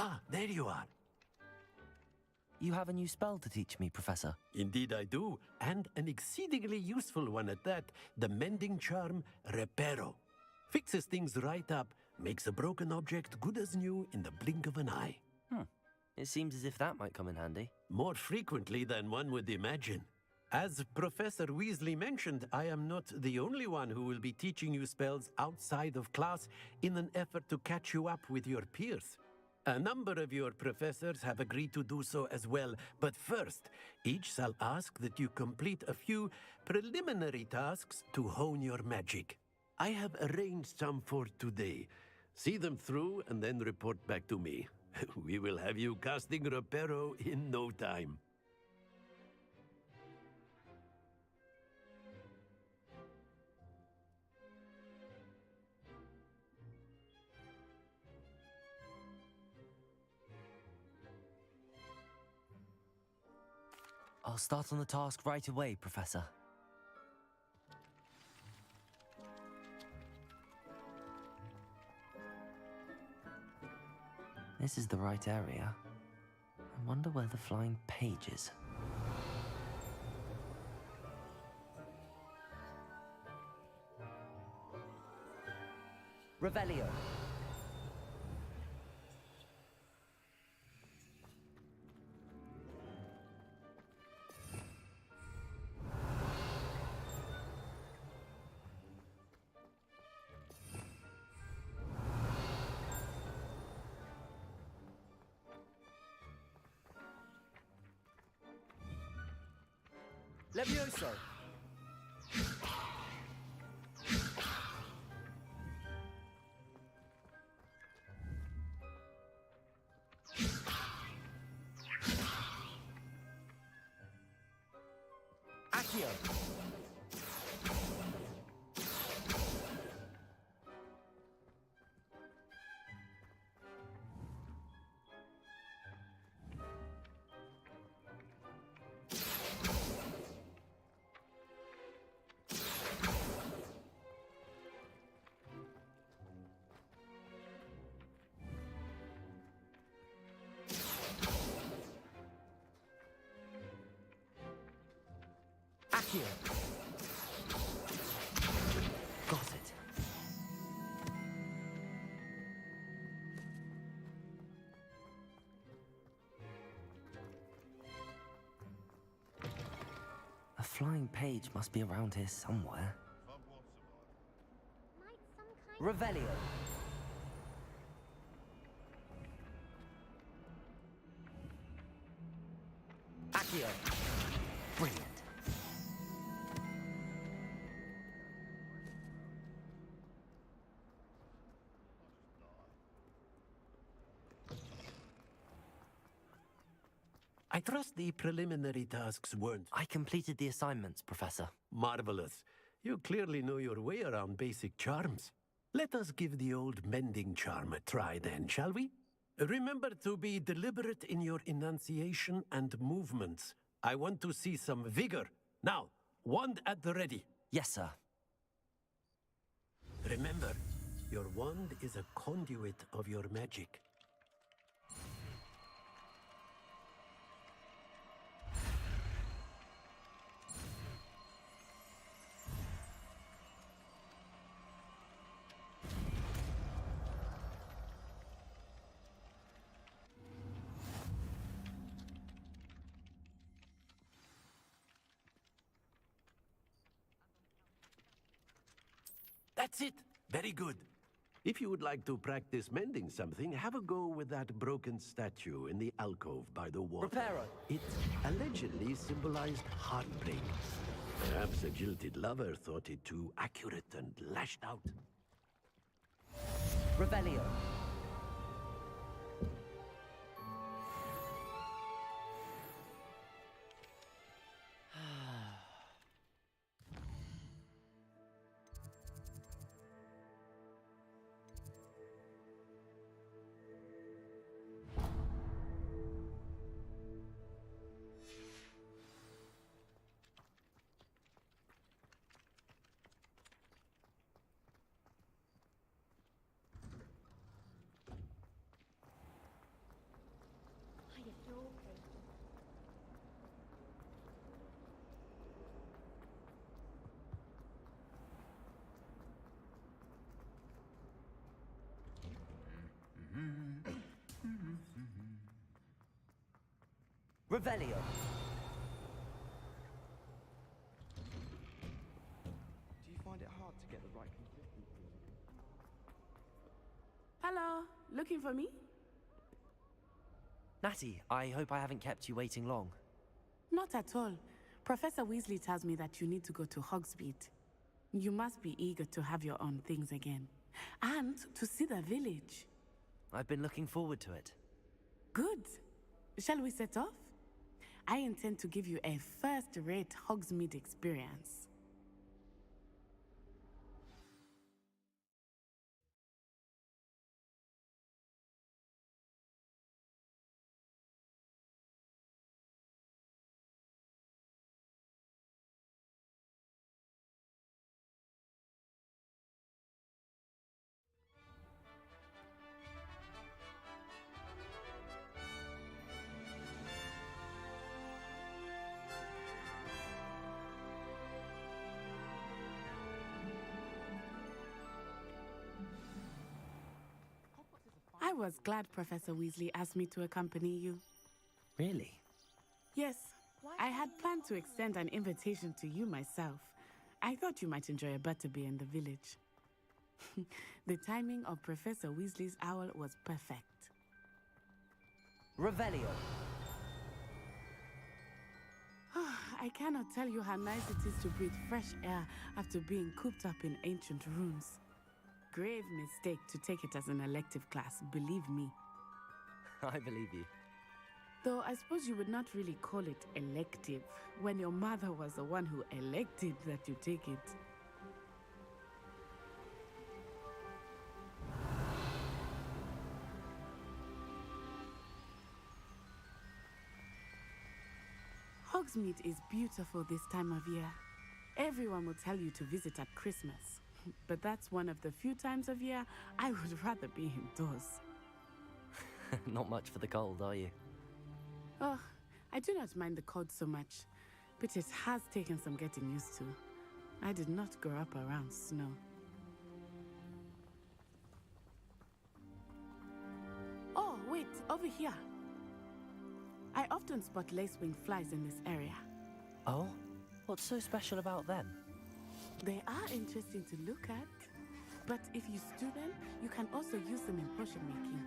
Ah, there you are. You have a new spell to teach me, Professor. Indeed I do, and an exceedingly useful one at that. The mending charm, Reparo. Fixes things right up, makes a broken object good as new in the blink of an eye. It seems as if that might come in handy. More frequently than one would imagine. As Professor Weasley mentioned, I am not the only one who will be teaching you spells outside of class in an effort to catch you up with your peers. A number of your professors have agreed to do so as well, but first, each shall ask that you complete a few preliminary tasks to hone your magic. I have arranged some for today. See them through and then report back to me. We will have you casting Reparo in no time. I'll start on the task right away, Professor. This is the right area. I wonder where the flying page is. Revelio. Levioso! Accio! Accio! Got it. A flying page must be around here somewhere. Revelio. Accio. Brilliant. I trust the preliminary tasks weren't... I completed the assignments, Professor. Marvelous. You clearly know your way around basic charms. Let us give the old mending charm a try then, shall we? Remember to be deliberate in your enunciation and movements. I want to see some vigor. Now, wand at the ready. Yes, sir. Remember, your wand is a conduit of your magic. That's it. Very good. If you would like to practice mending something, have a go with that broken statue in the alcove by the water. Reparo. It allegedly symbolized heartbreak. Perhaps a jilted lover thought it too accurate and lashed out. Revelio. Revelio. Do you find it hard to get the right consistency? Hello, looking for me? Natty, I hope I haven't kept you waiting long. Not at all. Professor Weasley tells me that you need to go to Hogsmeade. You must be eager to have your own things again. And to see the village. I've been looking forward to it. Good. Shall we set off? I intend to give you a first-rate Hogsmeade experience. I was glad Professor Weasley asked me to accompany you. Really? Yes, I had planned to extend an invitation to you myself. I thought you might enjoy a butterbeer in the village. The timing of Professor Weasley's owl was perfect. Revelio. I cannot tell you how nice it is to breathe fresh air after being cooped up in ancient rooms. Grave mistake to take it as an elective class, believe me. I believe you. Though I suppose you would not really call it elective when your mother was the one who elected that you take it. Hogsmeade is beautiful this time of year. Everyone will tell you to visit at Christmas. But that's one of the few times of year I would rather be indoors. Not much for the cold, are you? Oh, I do not mind the cold so much, but it has taken some getting used to. I did not grow up around snow. Oh, wait, over here. I often spot lacewing flies in this area. Oh? What's so special about them? They are interesting to look at, but if you stew them, you can also use them in potion making.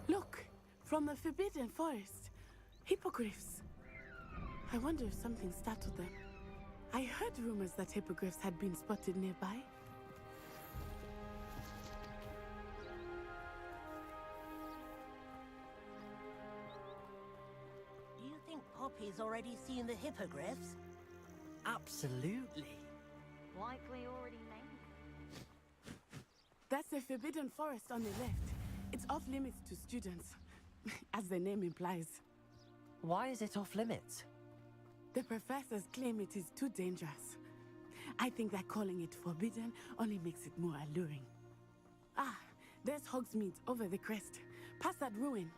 Look, from the Forbidden Forest, hippogriffs. I wonder if something startled them. I heard rumors that hippogriffs had been spotted nearby. Do you think Poppy's already seen the hippogriffs? Absolutely. Likely already named. That's the Forbidden Forest on the left. It's off limits to students, as the name implies. Why is it off limits? The professors claim it is too dangerous. I think that calling it forbidden only makes it more alluring. Ah, there's Hogsmeade over the crest. Past that ruin.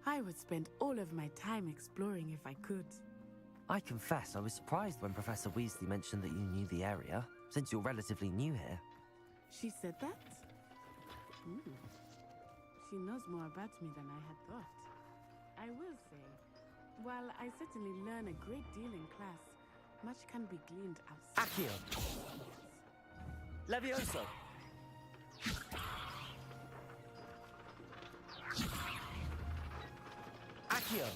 I would spend all of my time exploring if I could. I confess I was surprised when Professor Weasley mentioned that you knew the area, since you're relatively new here. She said that? She knows more about me than I had thought. I will say, while I certainly learn a great deal in class, much can be gleaned outside. Accio! Levioso! Accio!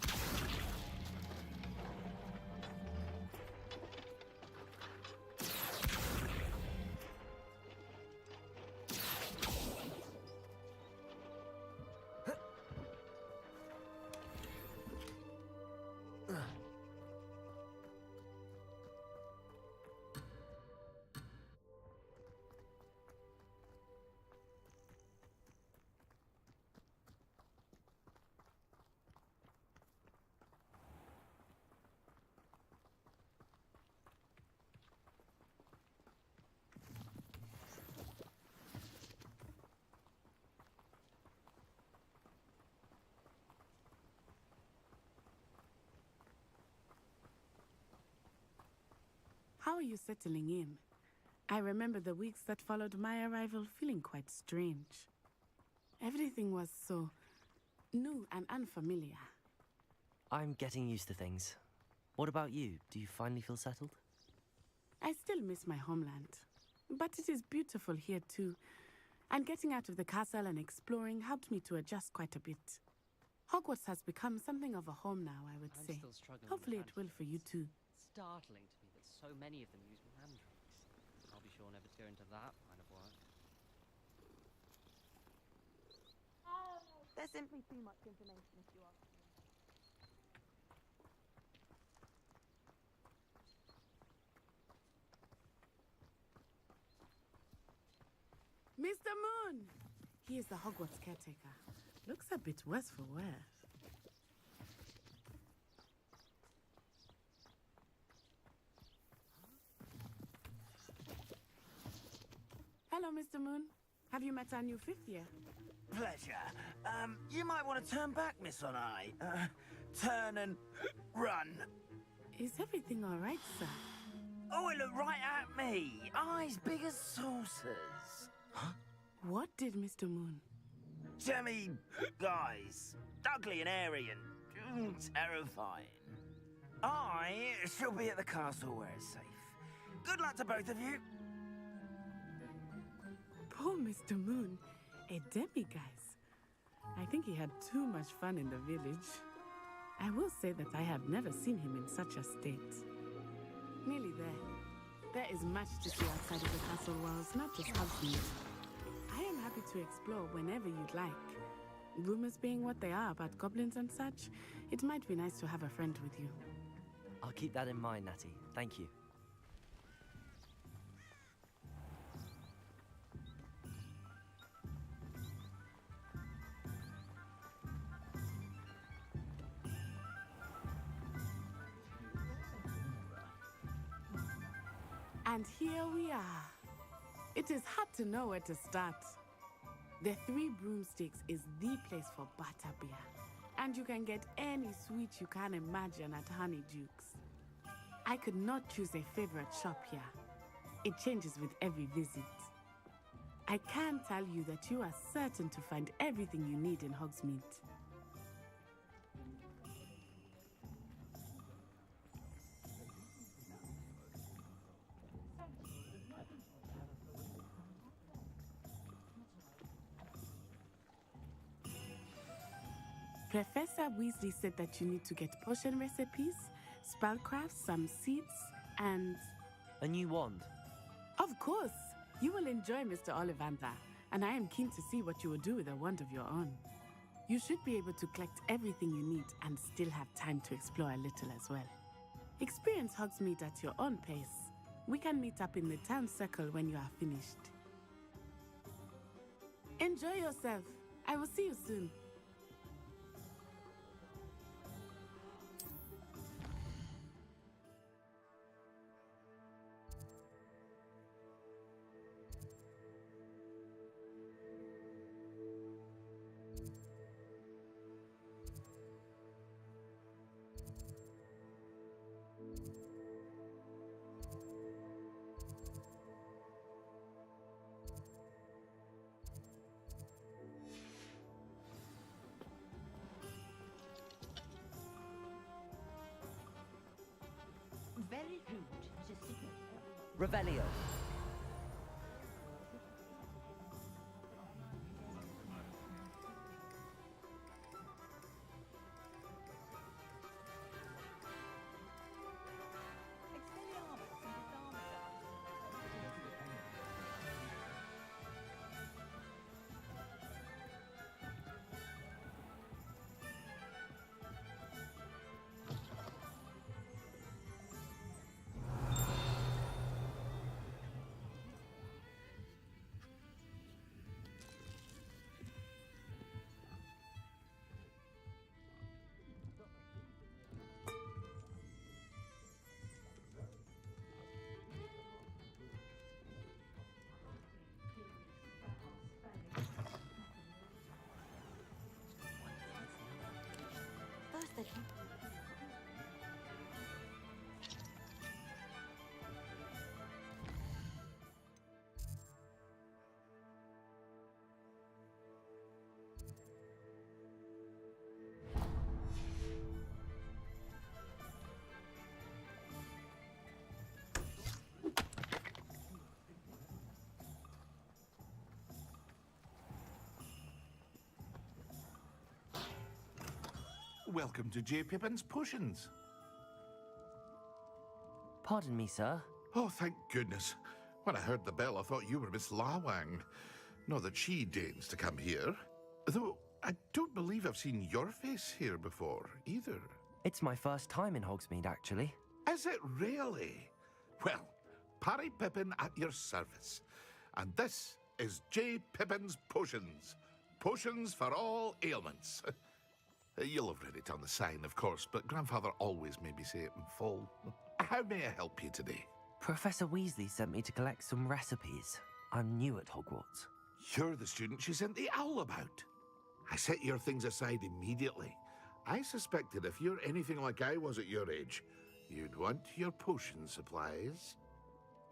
How are you settling in? I remember the weeks that followed my arrival feeling quite strange. Everything was so new and unfamiliar. I'm getting used to things. What about you? Do you finally feel settled? I still miss my homeland, but it is beautiful here too. And getting out of the castle and exploring helped me to adjust quite a bit. Hogwarts has become something of a home now, I would say. Still struggling with Hopefully it will hand for you tricks. too. It's startling to me that so many of them use hand tricks. I'll be sure never to go into that kind of work. There's simply too much information if you ask me. Mr. Moon! He is the Hogwarts caretaker. Looks a bit worse for wear. Hello, Mr. Moon. Have you met our new fifth year? Pleasure. You might want to turn back, Miss Onai. Turn and run. Is everything all right, sir? Oh, it looked right at me. Eyes big as saucers. What did Mr. Moon? Jemmy guys. Ugly and airy and terrifying. I shall be at the castle where it's safe. Good luck to both of you. Poor Mr. Moon. A demiguise. I think he had too much fun in the village. I will say that I have never seen him in such a state. Nearly there. There is much to see outside of the castle walls, not just Hogsmeade. I am happy to explore whenever you'd like. Rumors being what they are about goblins and such, it might be nice to have a friend with you. I'll keep that in mind, Natty. Thank you. And here we are. It is hard to know where to start. The Three Broomsticks is the place for butterbeer. And you can get any sweet you can imagine at Honeydukes. I could not choose a favorite shop here. It changes with every visit. I can tell you that you are certain to find everything you need in Hogsmeade. Professor Weasley said that you need to get potion recipes, spellcrafts, some seeds, and... A new wand. Of course! You will enjoy Mr. Ollivander, and I am keen to see what you will do with a wand of your own. You should be able to collect everything you need and still have time to explore a little as well. Experience Hogsmeade at your own pace. We can meet up in the town circle when you are finished. Enjoy yourself. I will see you soon. Very rude to signal. Revelio. welcome to J. Pippin's Potions. Pardon me, sir. Oh, thank goodness. When I heard the bell, I thought you were Miss Lawang. Not that she deigns to come here. Though, I don't believe I've seen your face here before, either. It's my first time in Hogsmeade, actually. Is it really? Well, Parry Pippin at your service. And this is J. Pippin's Potions. Potions for all ailments. You'll have read it on the sign, of course, but Grandfather always made me say it in full. How may I help you today? Professor Weasley sent me to collect some recipes. I'm new at Hogwarts. You're the student she sent the owl about. I set your things aside immediately. I suspected if you're anything like I was at your age, you'd want your potion supplies.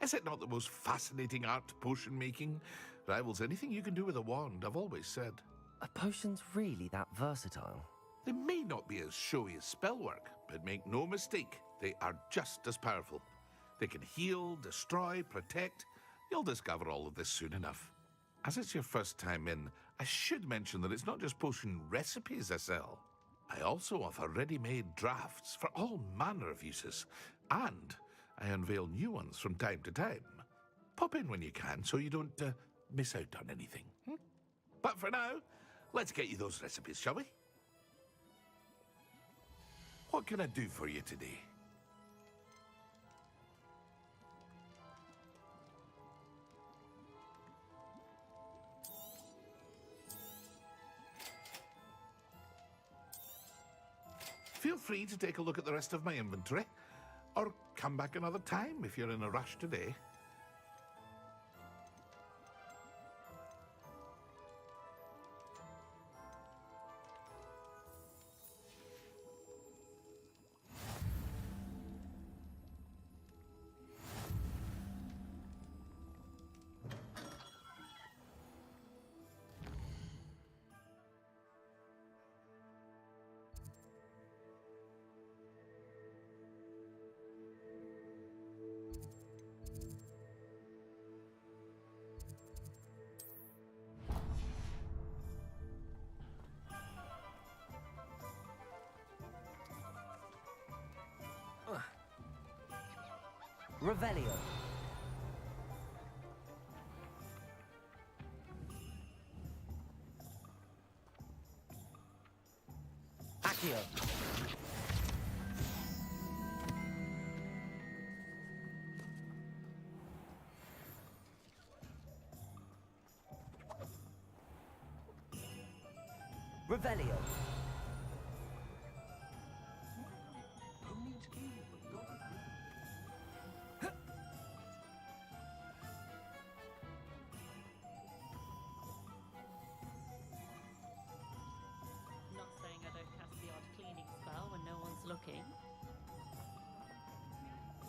Is it not the most fascinating art, potion making? Rivals anything you can do with a wand, I've always said. Are potions really that versatile? They may not be as showy as spellwork, but make no mistake, they are just as powerful. They can heal, destroy, protect. You'll discover all of this soon enough. As it's your first time in, I should mention that it's not just potion recipes I sell. I also offer ready-made drafts for all manner of uses, and I unveil new ones from time to time. Pop in when you can so you don't miss out on anything. But for now, let's get you those recipes, shall we? What can I do for you today? Feel free to take a look at the rest of my inventory, or come back another time if you're in a rush today. Revelio. Accio. Revelio. Not saying I don't cast the odd cleaning spell when no one's looking.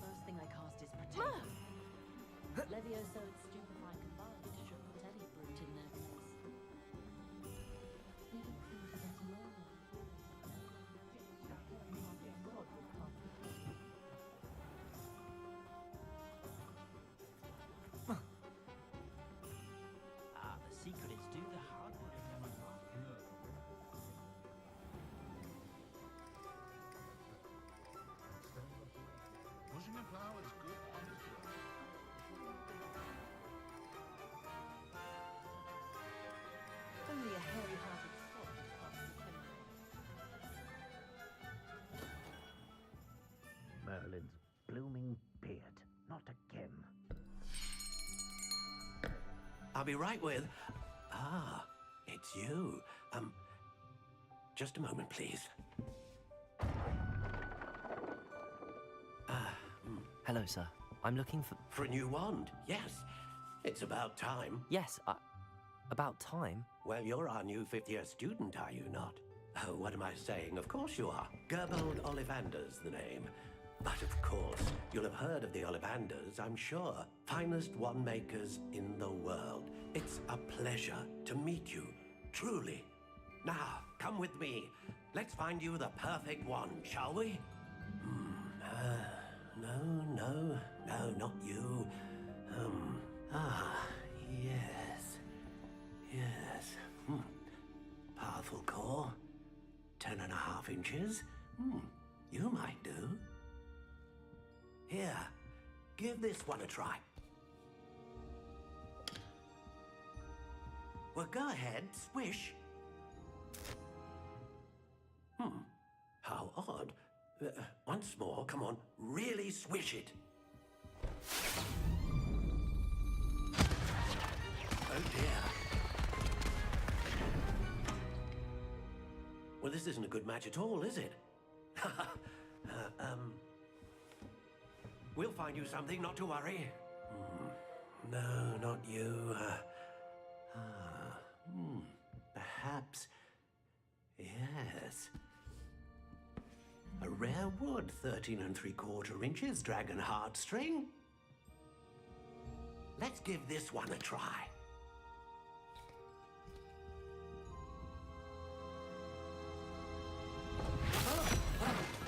First thing I cast is Protect. Levioso and Stupefy combined should put any brute in their place. The secret is do the hard work. Pushing a plow is good, honestly. Only a hairy-hearted sod would pass the temple. Merlin's blooming beard. Not again. I'll be right with... Ah, it's you. Just a moment, please. Hello, sir. I'm looking for... For a new wand, yes. It's about time. Yes, about time. Well, you're our new fifth-year student, are you not? Oh, what am I saying? Of course you are. Gerbold Ollivander's the name. But of course, you'll have heard of the Ollivanders, I'm sure. Finest wand makers in the world. It's a pleasure to meet you, truly. Now, come with me. Let's find you the perfect wand, shall we? No, not you. Yes. Powerful core. 10.5 2.5 inches. You might do. Here, give this one a try. Well, go ahead, swish. How odd. Once more, come on, really swish it. Oh dear. Well, this isn't a good match at all, is it? We'll find you something, not to worry. No, not you. Perhaps. Yes. A rare wood, 13 3/4 inches, dragon heartstring. Let's give this one a try.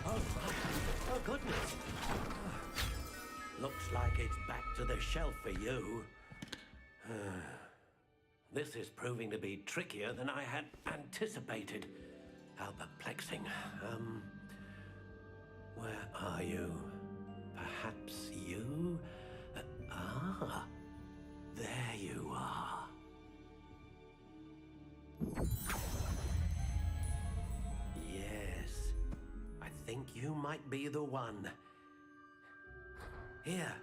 Oh, goodness. Looks like it's back to the shelf for you. This is proving to be trickier than I had anticipated. How perplexing. Where are you? Perhaps you? There you are. Yes, I think you might be the one. Here,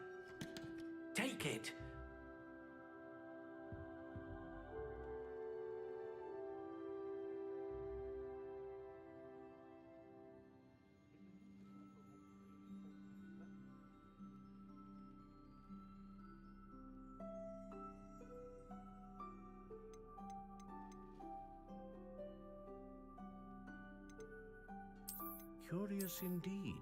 take it. Curious indeed.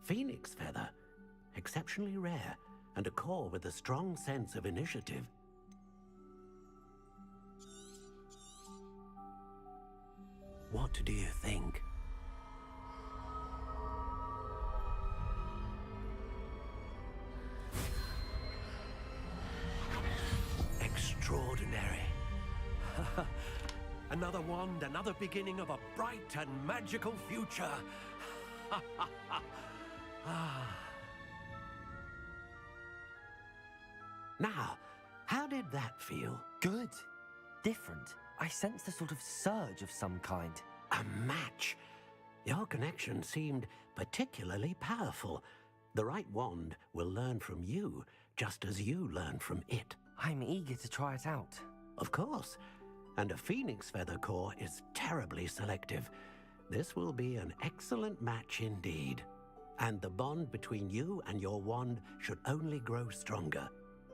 Phoenix feather. Exceptionally rare, and a core with a strong sense of initiative. What do you think? Extraordinary. Another wand, another beginning of a bright and magical future. Now, how did that feel? Good. Different. I sensed a sort of surge of some kind. A match. Your connection seemed particularly powerful. The right wand will learn from you, just as you learn from it. I'm eager to try it out. Of course. And a phoenix feather core is terribly selective. This will be an excellent match indeed. And the bond between you and your wand should only grow stronger.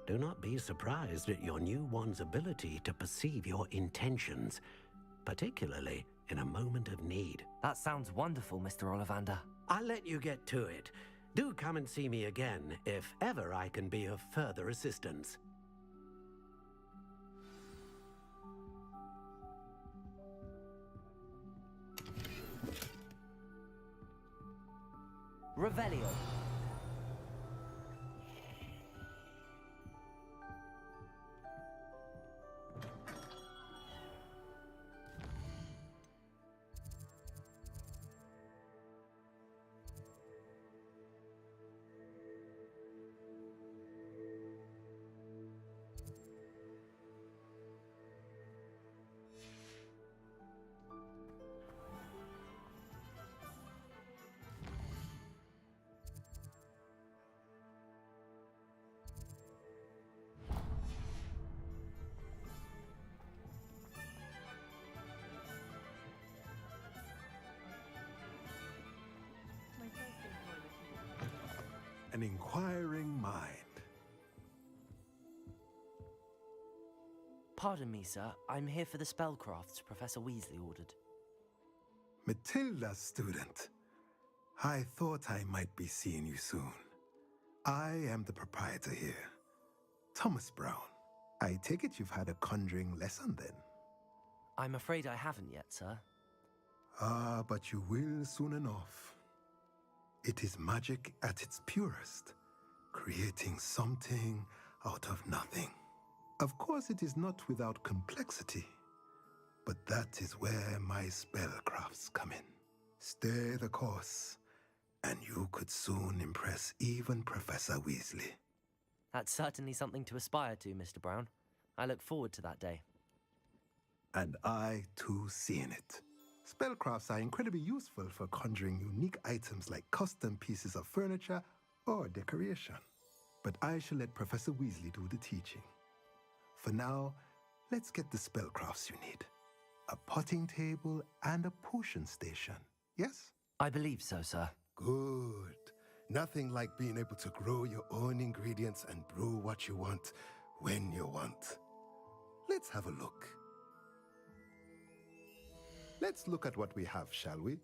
Do not be surprised at your new wand's ability to perceive your intentions, particularly in a moment of need. That sounds wonderful, Mr. Ollivander. I'll let you get to it. Do come and see me again if ever I can be of further assistance. Revelio. An inquiring mind. Pardon me, sir. I'm here for the spellcrafts Professor Weasley ordered. Matilda's student. I thought I might be seeing you soon. I am the proprietor here, Thomas Brown. I take it you've had a conjuring lesson then? I'm afraid I haven't yet, sir. Ah, but you will soon enough. It is magic at its purest, creating something out of nothing. Of course, it is not without complexity, but that is where my spellcrafts come in. Stay the course, and you could soon impress even Professor Weasley. That's certainly something to aspire to, Mr. Brown. I look forward to that day. And I, too, see in it. Spellcrafts are incredibly useful for conjuring unique items like custom pieces of furniture or decoration. But I shall let Professor Weasley do the teaching. For now, let's get the spellcrafts you need. A potting table and a potion station, yes? I believe so, sir. Good. Nothing like being able to grow your own ingredients and brew what you want when you want. Let's have a look. Let's look at what we have, shall we?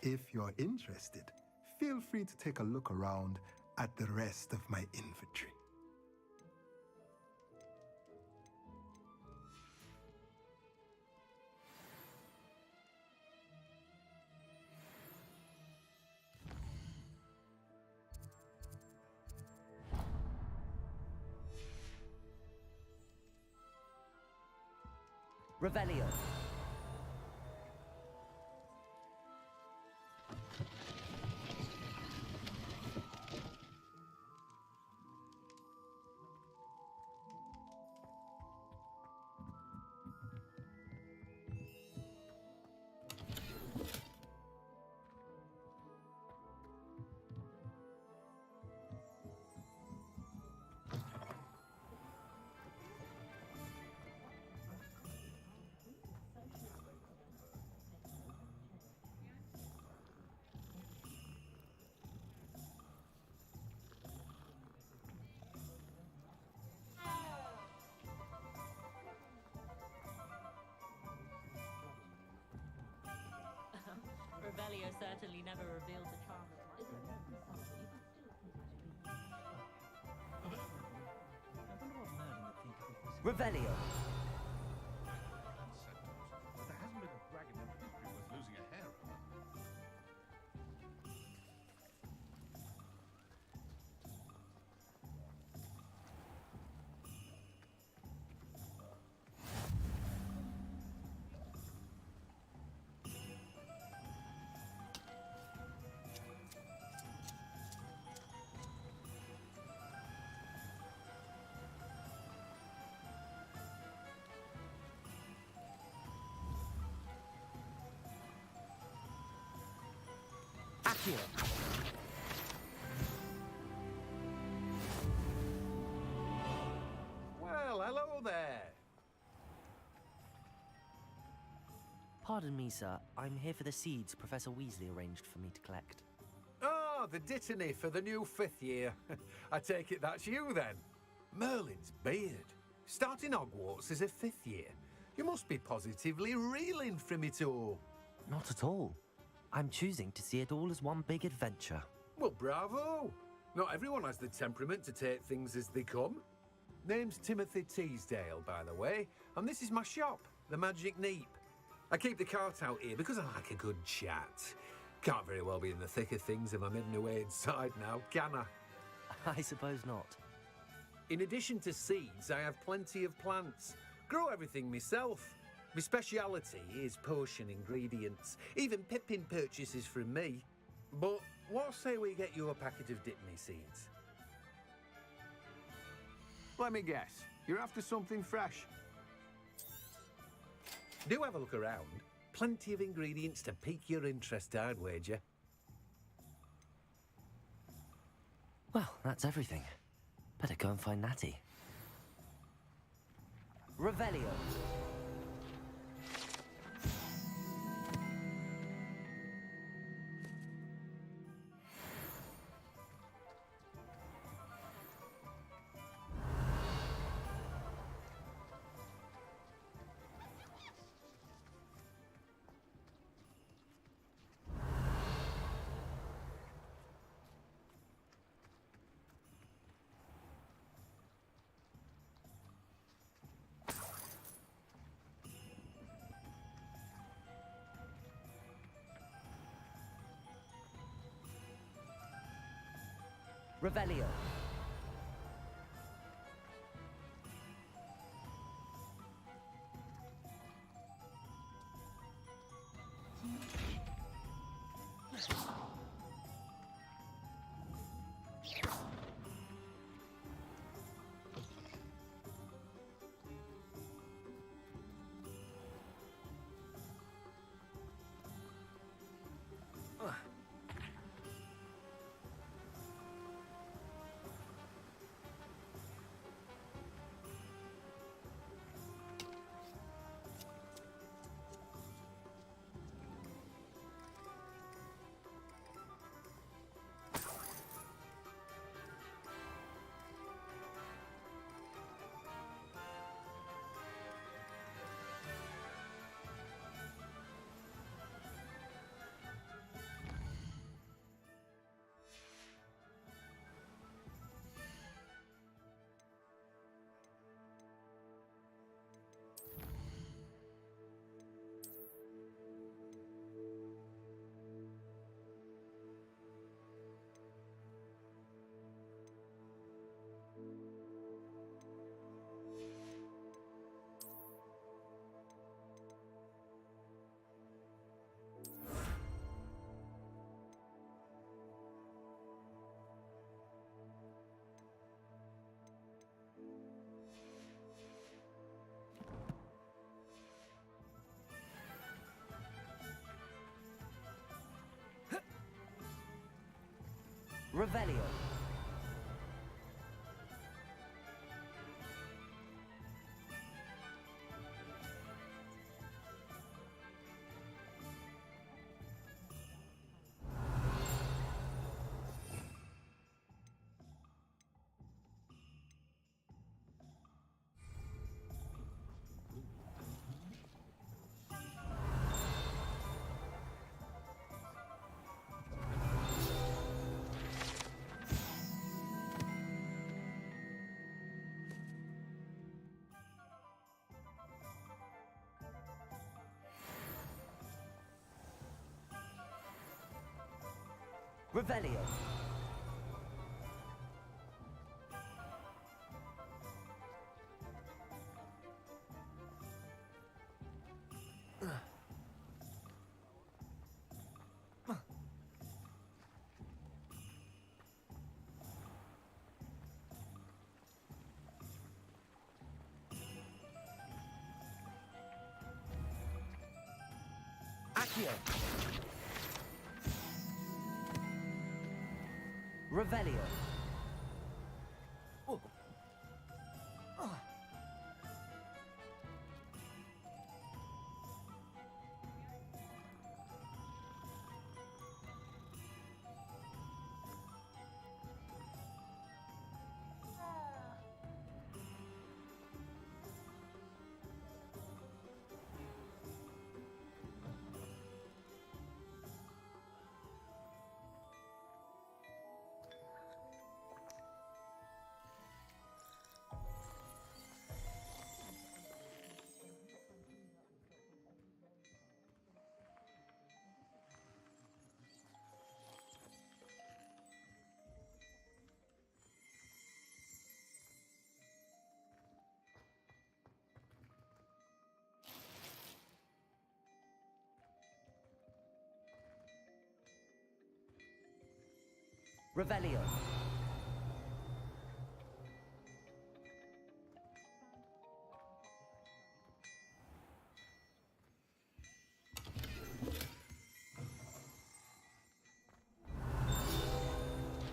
If you're interested, feel free to take a look around at the rest of my inventory. Revelio. certainly never revealed the charm of my Revelio. But there hasn't been a dragon in history worth losing a hair over. Accio. Well, hello there. Pardon me, sir. I'm here for the seeds Professor Weasley arranged for me to collect. Oh, the dittany for the new 5th year. I take it that's you then. Merlin's beard. Starting Hogwarts as a 5th year. You must be positively reeling from it all. Not at all. I'm choosing to see it all as one big adventure. Well, bravo. Not everyone has the temperament to take things as they come. Name's Timothy Teasdale, by the way, and this is my shop, the Magic Neep. I keep the cart out here because I like a good chat. Can't very well be in the thick of things if I'm hidden away inside now, can I? I suppose not. In addition to seeds, I have plenty of plants. Grow everything myself. My speciality is potion ingredients. Even Pippin purchases from me. But what say we get you a packet of Dipney seeds? Let me guess. You're after something fresh. Do have a look around. Plenty of ingredients to pique your interest, I'd wager. Well, that's everything. Better go and find Natty. Revelio. Revelio. Revelio. Revelio. Accio. Revelio. Oh. Oh. Revelio.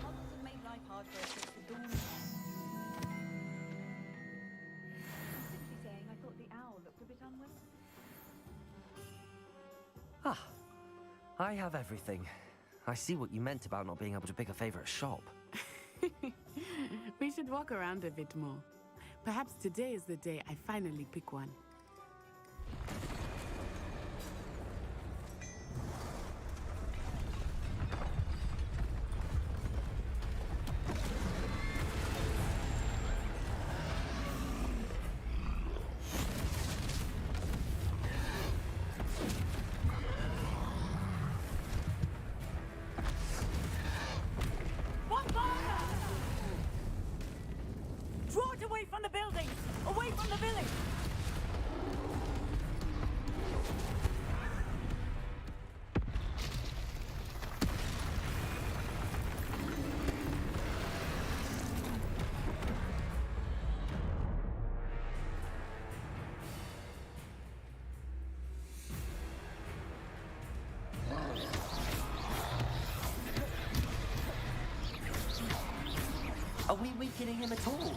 Hogwarts have made life hard for us since the dawn. Simply saying, I thought the owl looked a bit unwell. Ah, I have everything. I see what you meant about not being able to pick a favorite shop. We should walk around a bit more. Perhaps today is the day I finally pick one. Draw it away from the buildings! Away from the village! Are we weakening him at all?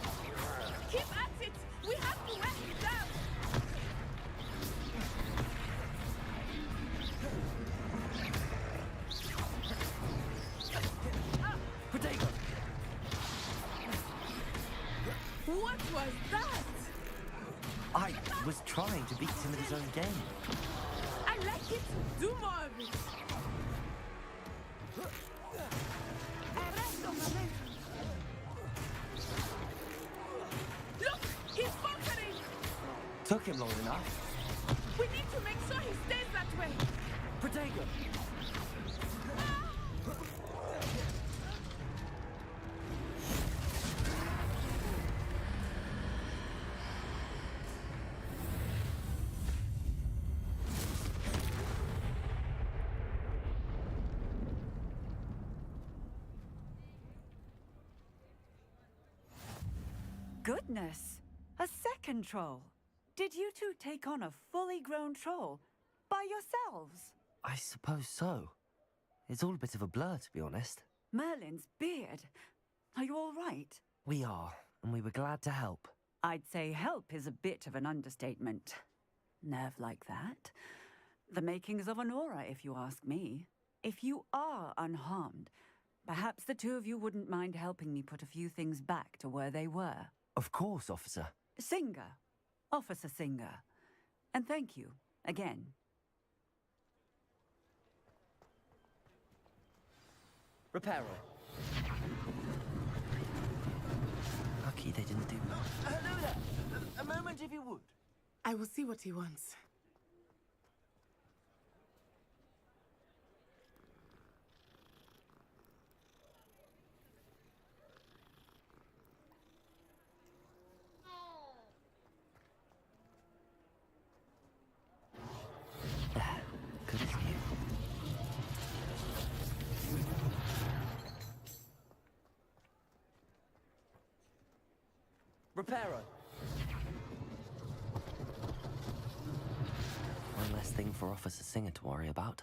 Keep at it! We have to wear him down! Protego! What was that? I was trying to beat him at his own game. I like it! Do more of it! Arresto momento! Look! He's faltering! Took him long enough. We need to make sure he stays that way! Protego! Goodness! A second troll! Did you two take on a fully grown troll by yourselves? I suppose so. It's all a bit of a blur, to be honest. Merlin's beard. Are you all right? We are, and we were glad to help. I'd say help is a bit of an understatement. Nerve like that. The makings of an aura, if you ask me. If you are unharmed, perhaps the two of you wouldn't mind helping me put a few things back to where they were. Of course, officer. Singer. Officer Singer. And thank you, again. Reparo. Lucky they didn't do that. Hello there. A moment if you would. I will see what he wants. Reparo. One less thing for Officer Singer to worry about.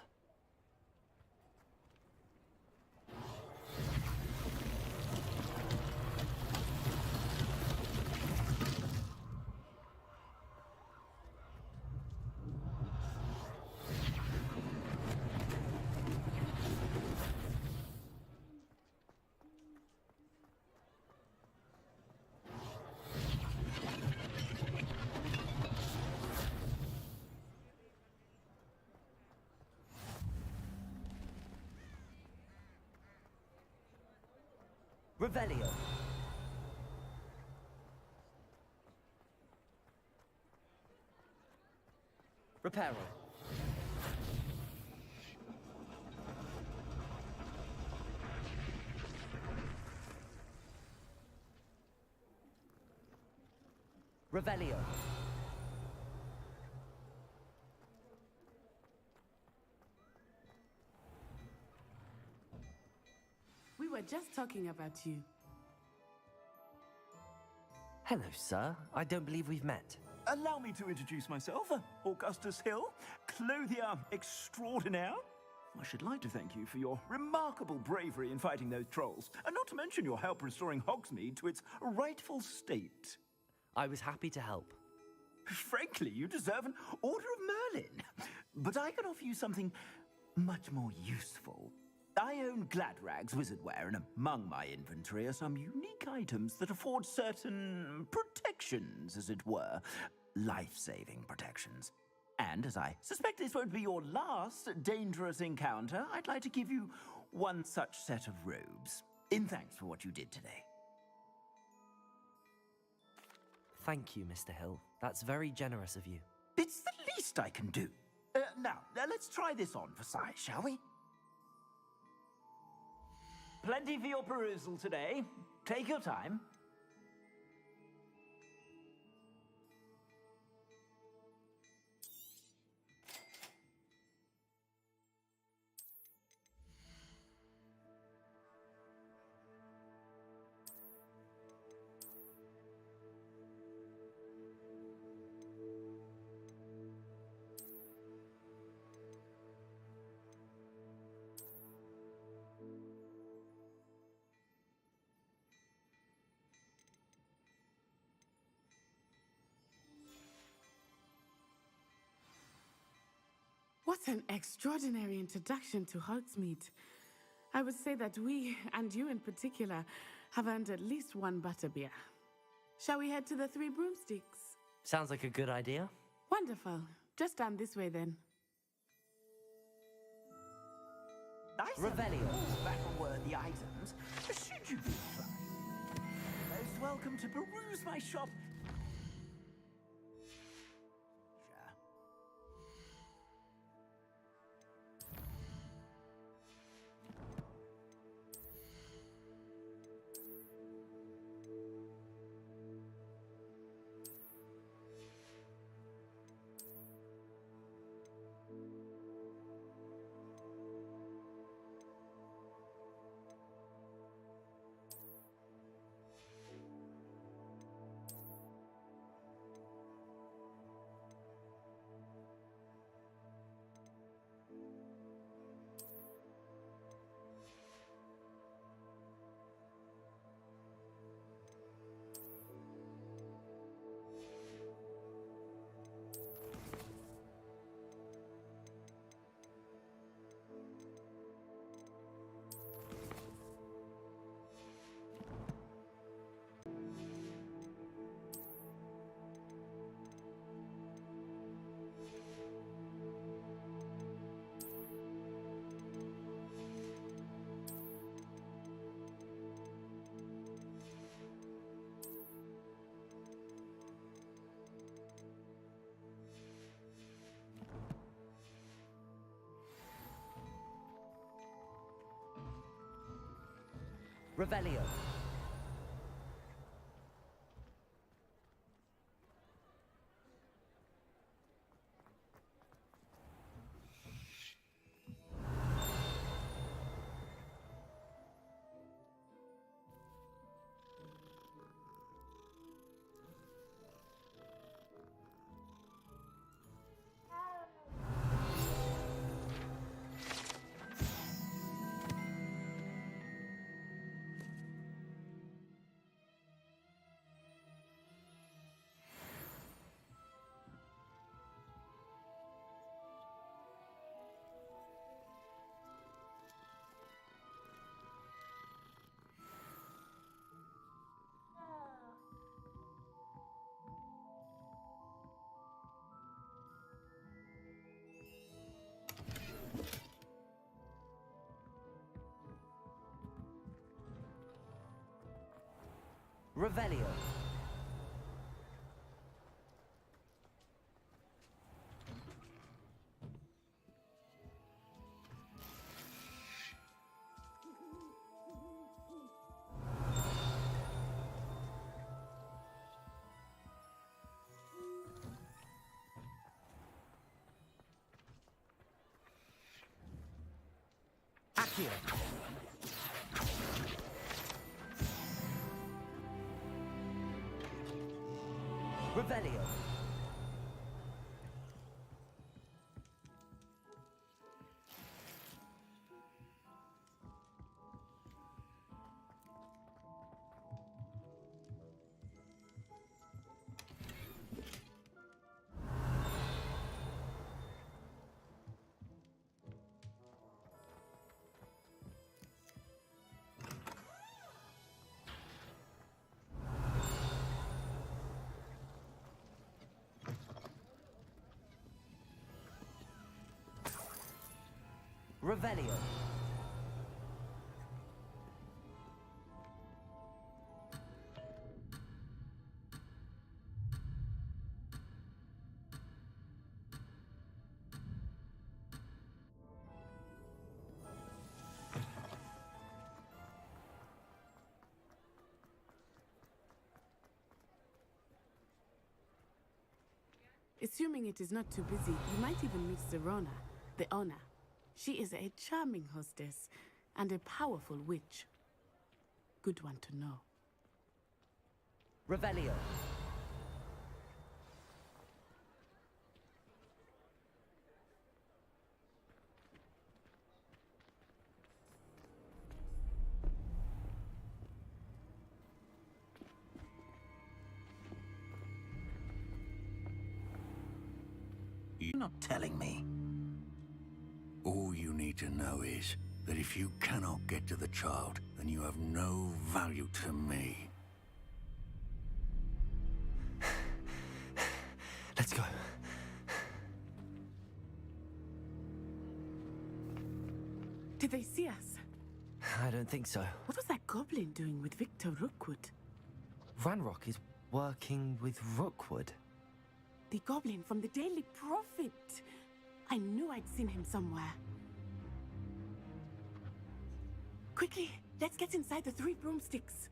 Revelio. Reparo. Revelio. We were just talking about you. Hello, sir. I don't believe we've met. Allow me to introduce myself, Augustus Hill, clothier extraordinaire. I should like to thank you for your remarkable bravery in fighting those trolls, and not to mention your help restoring Hogsmeade to its rightful state. I was happy to help. Frankly, you deserve an Order of Merlin. But I can offer you something much more useful. I own Gladrag's wizardware, and among my inventory are some unique items that afford certain protections, as it were. Life-saving protections. And as I suspect this won't be your last dangerous encounter, I'd like to give you one such set of robes, in thanks for what you did today. Thank you, Mr. Hill. That's very generous of you. It's the least I can do. Now, let's try this on for size, shall we? Plenty for your perusal today. Take your time. What an extraordinary introduction to Hogsmeade. I would say that we, and you in particular, have earned at least one butterbeer. Shall we head to the Three Broomsticks? Sounds like a good idea. Wonderful. Just down this way then. Nice. Revelio. Battle-worthy items. Should you be inclined? Most welcome to peruse my shop. Revelio. Revelio. Accio. Revelio. Revelio. Assuming it is not too busy, you might even meet Serona, the owner. She is a charming hostess and a powerful witch. Good one to know. Revelio. You're not telling me. All you need to know is that if you cannot get to the child, then you have no value to me. Let's go. Did they see us? I don't think so. What was that goblin doing with Victor Rookwood? Ranrock is working with Rookwood. The goblin from the Daily Prophet. I knew I'd seen him somewhere. Quickly, let's get inside the 3 broomsticks.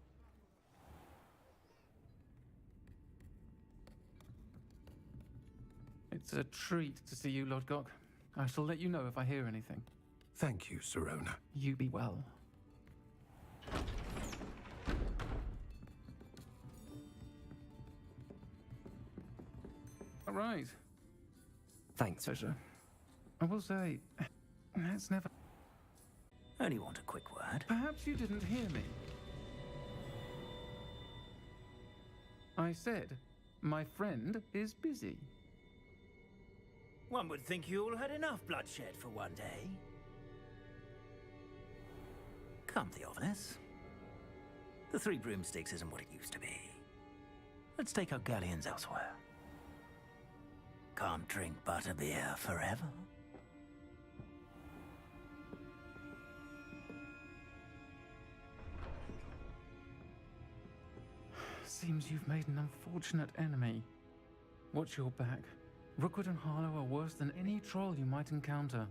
It's a treat to see you, Lord Gok. I shall let you know if I hear anything. Thank you, Serona. You be well. All right. Thanks. Pleasure. I will say, that's never... Only want a quick word. Perhaps you didn't hear me. I said, my friend is busy. One would think you all had enough bloodshed for one day. Come, Theophilus. The 3 broomsticks isn't what it used to be. Let's take our galleons elsewhere. Can't drink butterbeer forever. Seems you've made an unfortunate enemy. Watch your back. Rookwood and Harlow are worse than any troll you might encounter.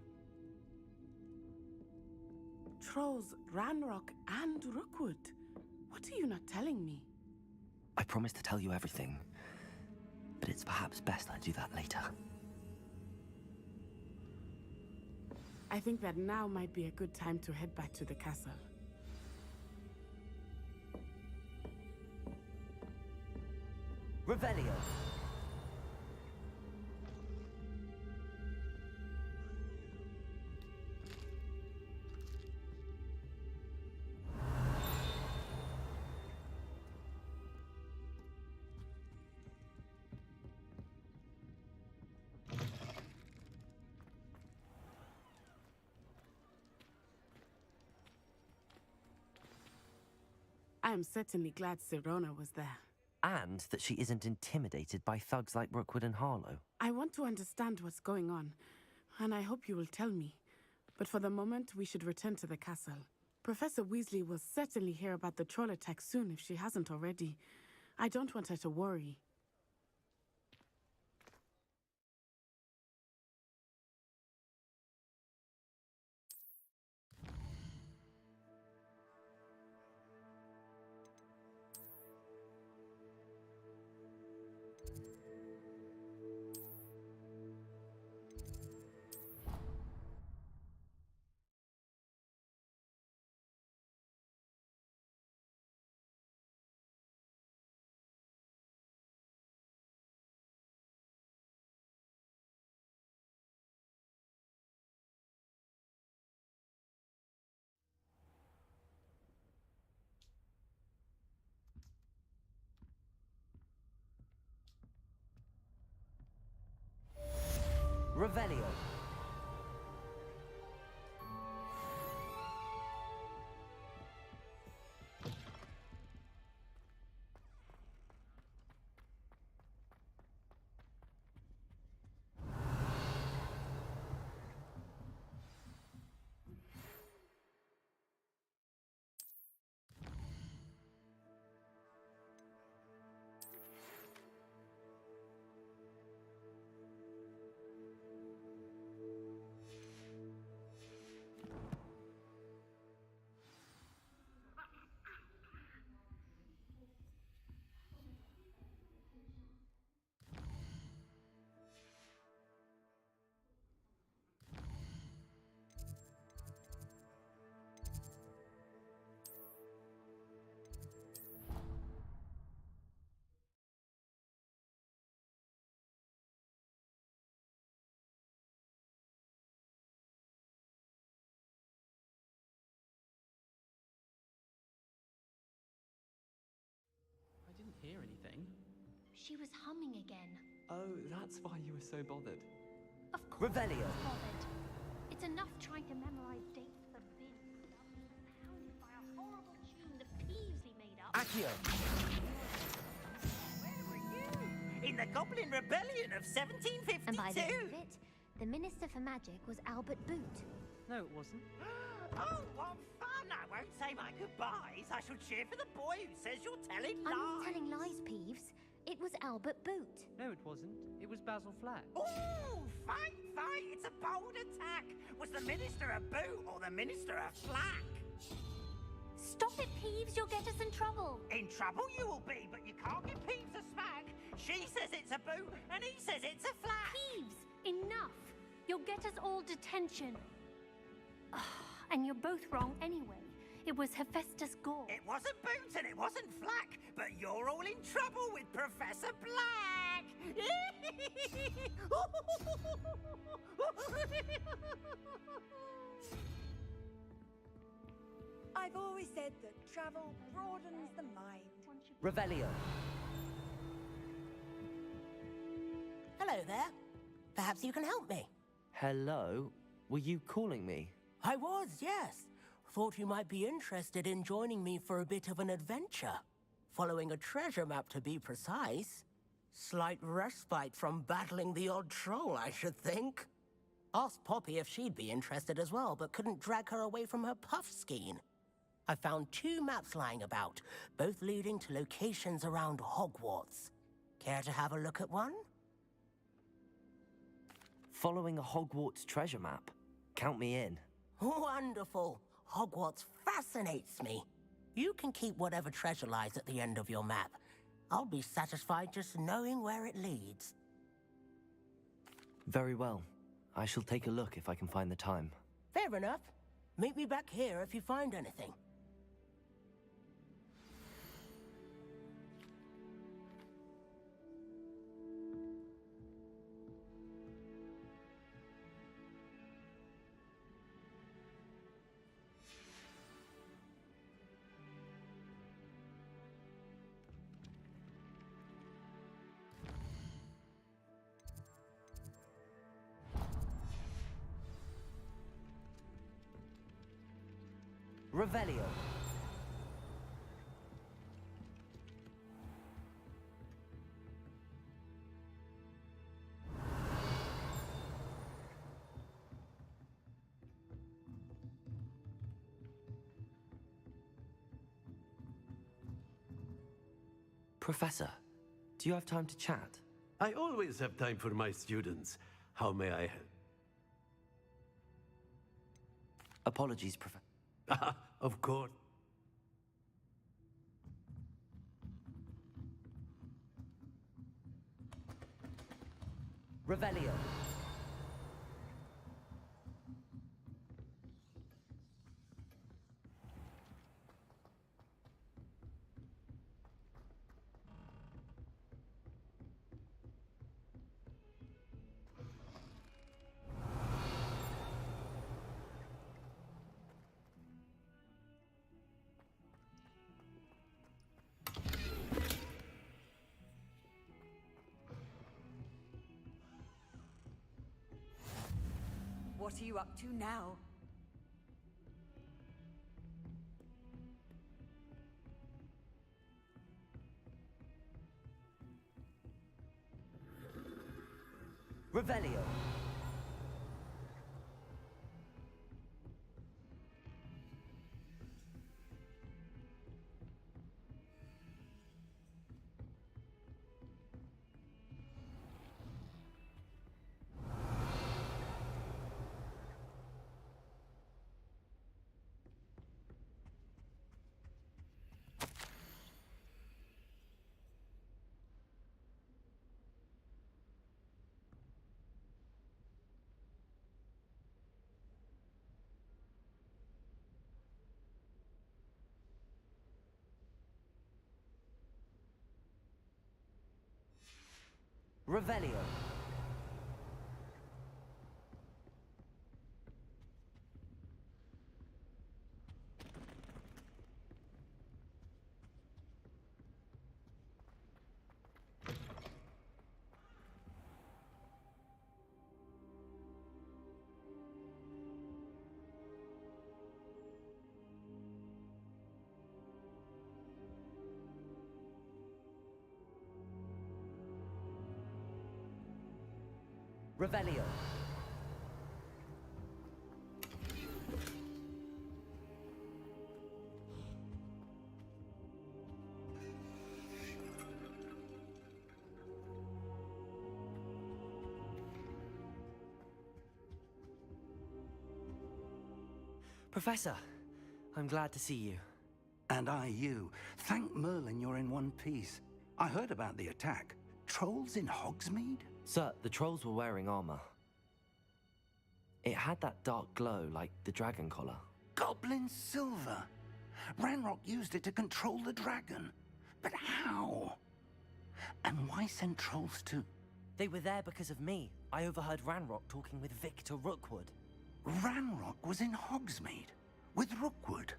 Trolls, Ranrock, and Rookwood. What are you not telling me? I promise to tell you everything, but it's perhaps best I do that later. I think that now might be a good time to head back to the castle. Revelio. I am certainly glad Serona was there. And that she isn't intimidated by thugs like Rookwood and Harlow. I want to understand what's going on, and I hope you will tell me. But for the moment, we should return to the castle. Professor Weasley will certainly hear about the troll attack soon if she hasn't already. I don't want her to worry. Revelio. I didn't hear anything. She was humming again. Oh, that's why you were so bothered. Of course Revelio. I was bothered. It's enough trying to memorize dates for the bin without being pounded by a horrible tune that Peevesy made up. Accio. Where were you? In the Goblin Rebellion of 1752. And by the end of it, the Minister for Magic was Albert Boot. No, it wasn't. Oh, what fun! I won't say my goodbyes. I shall cheer for the boy who says you're telling lies. I'm not telling lies, Peeves. It was Albert Boot. No, it wasn't. It was Basil Flack. Ooh, fight! It's a bold attack. Was the Minister a Boot or the Minister a Flack? Stop it, Peeves. You'll get us in trouble. In trouble you will be, but you can't give Peeves a smack. She says it's a Boot and he says it's a Flack. Peeves, enough. You'll get us all detention. And you're both wrong anyway. It was Hephaestus Gore. It wasn't Boot and it wasn't Flack, but you're all in trouble with Professor Black. I've always said that travel broadens the mind. Revelio. Hello there. Perhaps you can help me. Hello? Were you calling me? I was, yes. Thought you might be interested in joining me for a bit of an adventure. Following a treasure map, to be precise. Slight respite from battling the odd troll, I should think. Asked Poppy if she'd be interested as well, but couldn't drag her away from her puff skein. I found 2 maps lying about, both leading to locations around Hogwarts. Care to have a look at one? Following a Hogwarts treasure map. Count me in. Wonderful. Hogwarts fascinates me. You can keep whatever treasure lies at the end of your map. I'll be satisfied just knowing where it leads. Very well. I shall take a look if I can find the time. Fair enough. Meet me back here if you find anything. Revelio. Professor, do you have time to chat? I always have time for my students. How may I help? Apologies, Professor. Of course. Revelio. What are you up to now? Revelio. Revelio. Revelio. Professor, I'm glad to see you. And I you. Thank Merlin you're in one piece. I heard about the attack. Trolls in Hogsmeade? Sir, the trolls were wearing armor. It had that dark glow like the dragon collar. Goblin silver! Ranrock used it to control the dragon. But how? And why send trolls to... They were there because of me. I overheard Ranrock talking with Victor Rookwood. Ranrock was in Hogsmeade? With Rookwood?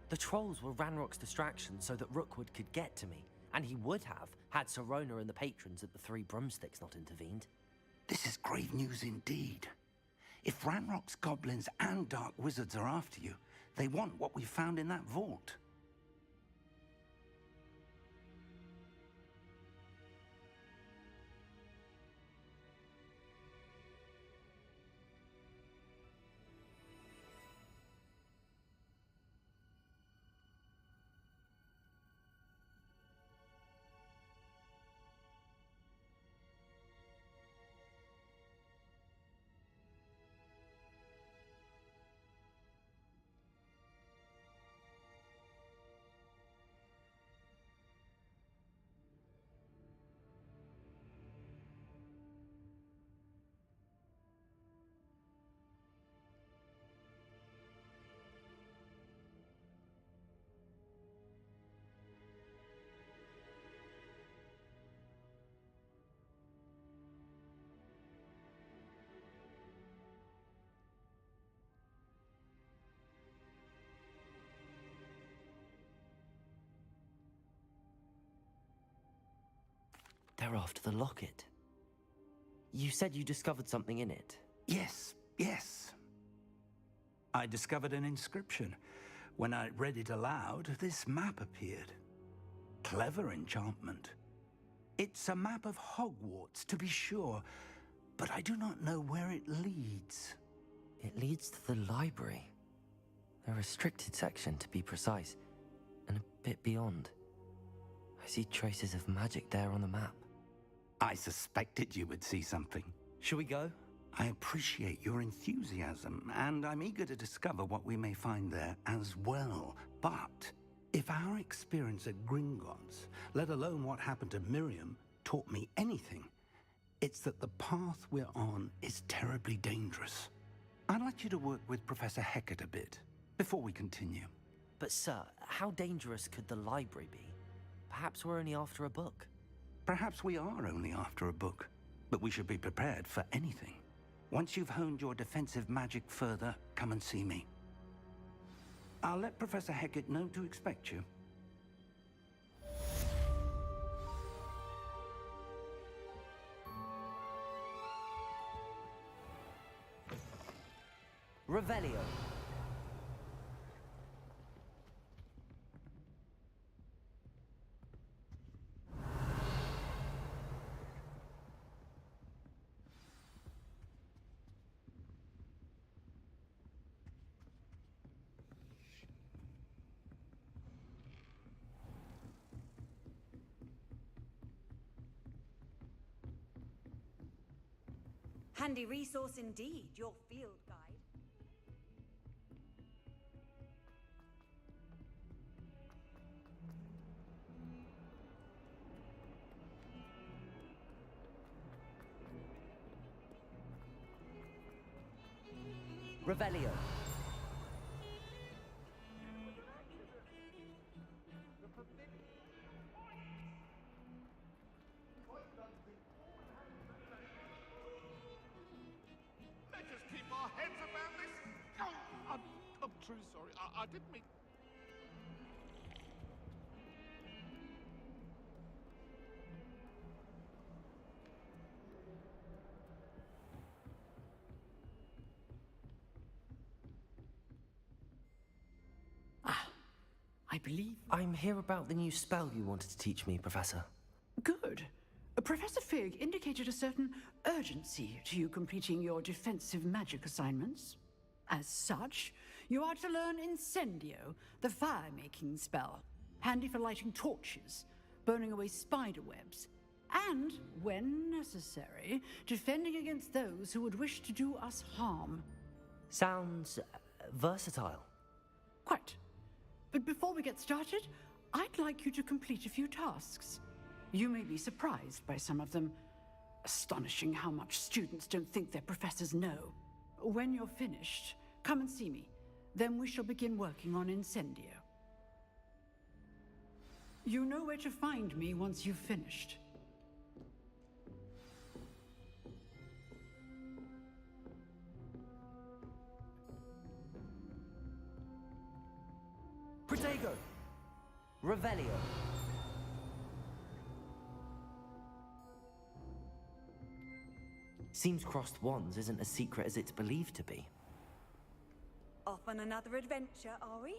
The trolls were Ranrock's distraction so that Rookwood could get to me. And he would have, had Sirona and the patrons at the Three Broomsticks not intervened. This is grave news indeed. If Ranrock's goblins and dark wizards are after you, they want what we found in that vault. They're after the locket. You said you discovered something in it. Yes. I discovered an inscription. When I read it aloud, this map appeared. Clever enchantment. It's a map of Hogwarts, to be sure, but I do not know where it leads. It leads to the library. A restricted section, to be precise, and a bit beyond. I see traces of magic there on the map. I suspected you would see something. Shall we go? I appreciate your enthusiasm, and I'm eager to discover what we may find there as well. But if our experience at Gringotts, let alone what happened to Miriam, taught me anything, it's that the path we're on is terribly dangerous. I'd like you to work with Professor Hecat a bit before we continue. But sir, how dangerous could the library be? Perhaps we're only after a book. Perhaps we are only after a book, but we should be prepared for anything. Once you've honed your defensive magic further, come and see me. I'll let Professor Hecat know to expect you. Revelio. Handy resource indeed, your field guide. Revelio. Let's just keep our heads about this. Oh, I'm truly sorry. I didn't mean... I believe... I'm here about the new spell you wanted to teach me, Professor. Good. Professor Fig indicated a certain urgency to you completing your defensive magic assignments. As such, you are to learn Incendio, the fire-making spell, handy for lighting torches, burning away spider webs, and, when necessary, defending against those who would wish to do us harm. Sounds versatile. Quite. But before we get started, I'd like you to complete a few tasks. You may be surprised by some of them. Astonishing how much students don't think their professors know. When you're finished, come and see me. Then we shall begin working on Incendio. You know where to find me once you've finished. Protego. Revelio. Seems crossed wands isn't as secret as it's believed to be. Off on another adventure, are we?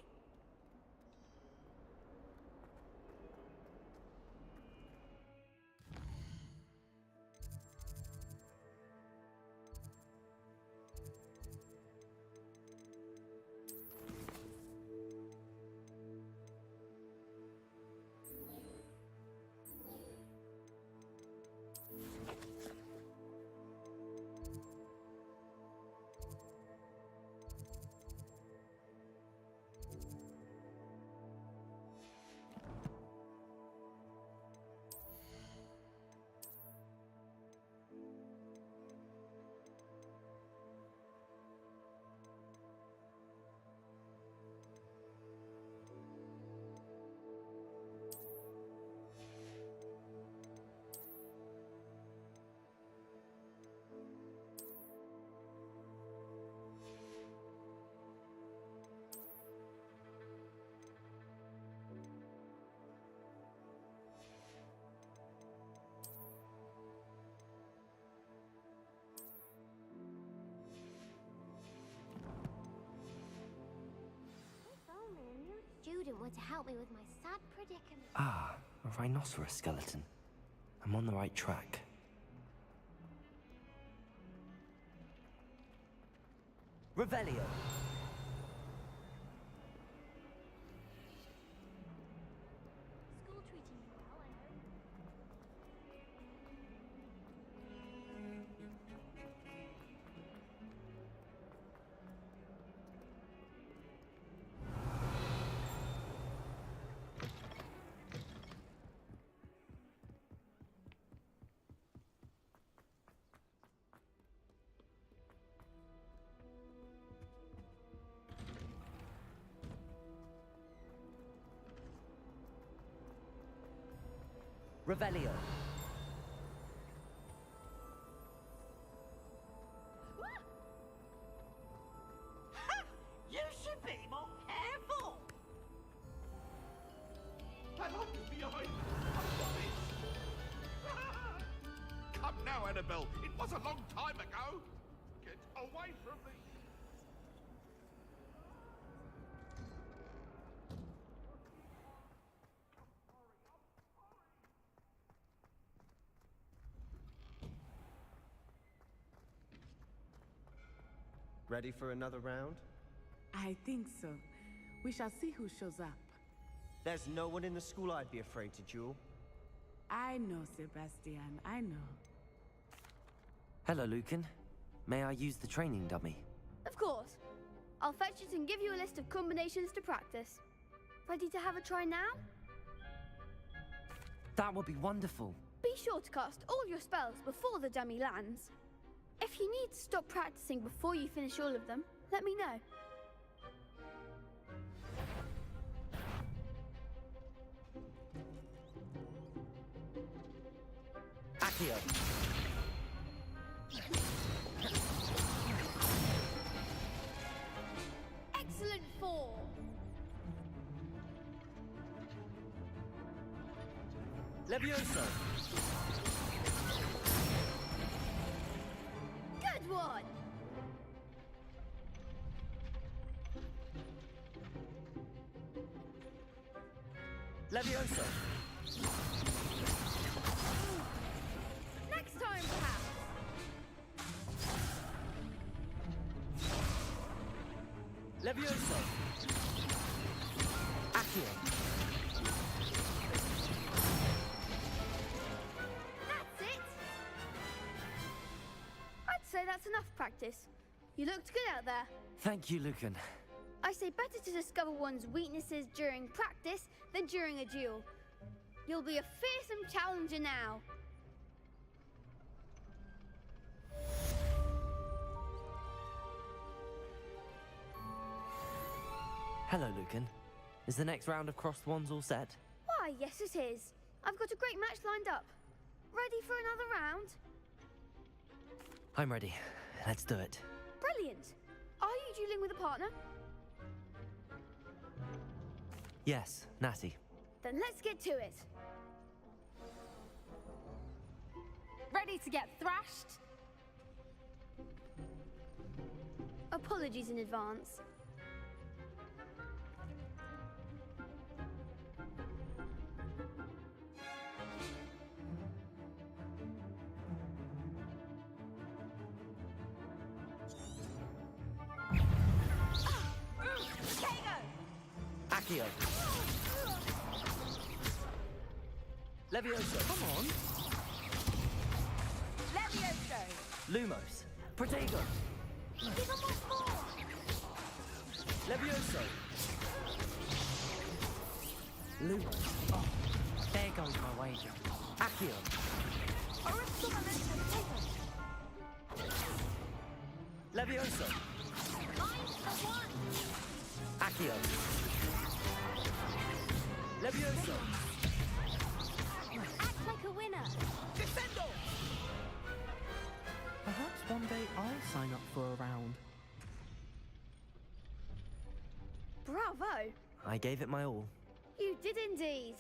Student were to help me with my sad predicament. Ah, a rhinoceros skeleton. I'm on the right track. Revelio. School treating you well, Revelio. You should be more careful! That hope is behind. Come now, Annabelle. It was a long time ago. Get away from me. Ready for another round? I think so. We shall see who shows up. There's no one in the school I'd be afraid to duel. I know, Sebastian, I know. Hello, Lucan. May I use the training dummy? Of course. I'll fetch it and give you a list of combinations to practice. Ready to have a try now? That would be wonderful. Be sure to cast all your spells before the dummy lands. If you need to stop practicing before you finish all of them, let me know. Accio. Excellent 4. Levioso. Good one. Levioso. Next time, perhaps. Levioso. Accio. That's it. I'd say that's enough practice. You looked good out there. Thank you, Lucan. I say better to discover one's weaknesses during practice than during a duel. You'll be a fearsome challenger now. Hello, Lucan. Is the next round of crossed wands all set? Why, yes it is. I've got a great match lined up. Ready for another round? I'm ready. Let's do it. Brilliant. Are you dueling with a partner? Yes, Natty. Then let's get to it. Ready to get thrashed? Apologies in advance. Accio. Levioso. Come on. Levioso! Lumos. Protego. Give him more! Levioso. Lumos. Oh, there goes my wager. Accio. Levioso. Mine's the one! Accio. Levioso. Act like a winner! Defendo! Perhaps one day I'll sign up for a round. Bravo! I gave it my all. You did indeed.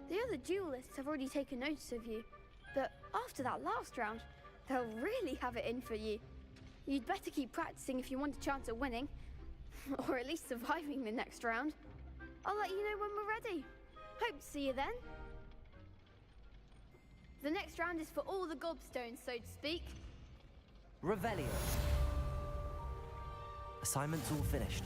The other duelists have already taken notice of you, but after that last round, they'll really have it in for you. You'd better keep practicing if you want a chance at winning, or at least surviving the next round. I'll let you know when we're ready. Hope to see you then. The next round is for all the gobstones, so to speak. Revelio. Assignment's all finished.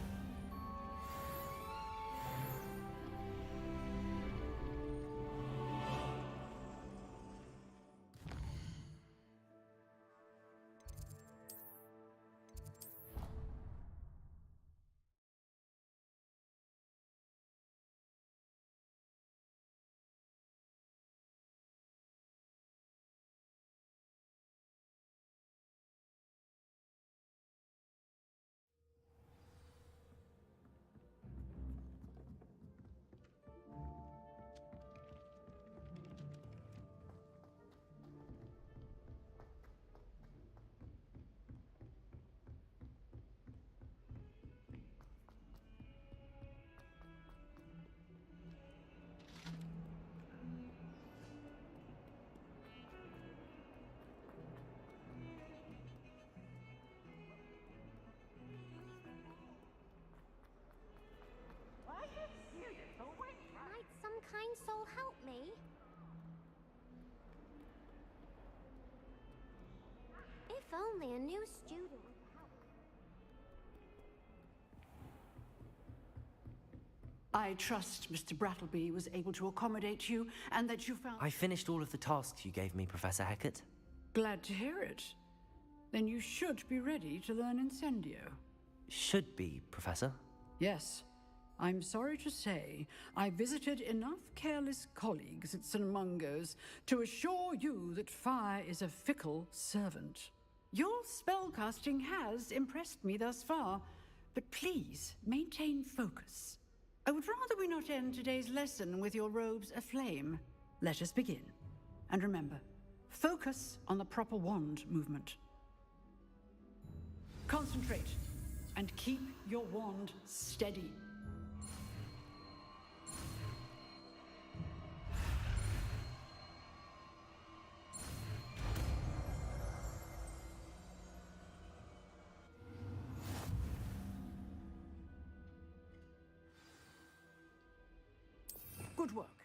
only a new student. I trust Mr. Brattleby was able to accommodate you and that you found... I finished all of the tasks you gave me, Professor Hecat. Glad to hear it. Then you should be ready to learn Incendio. Should be, Professor. Yes. I'm sorry to say, I visited enough careless colleagues at St. Mungo's to assure you that fire is a fickle servant. Your spellcasting has impressed me thus far, but please maintain focus. I would rather we not end today's lesson with your robes aflame. Let us begin. And remember, focus on the proper wand movement. Concentrate, and keep your wand steady. Good work.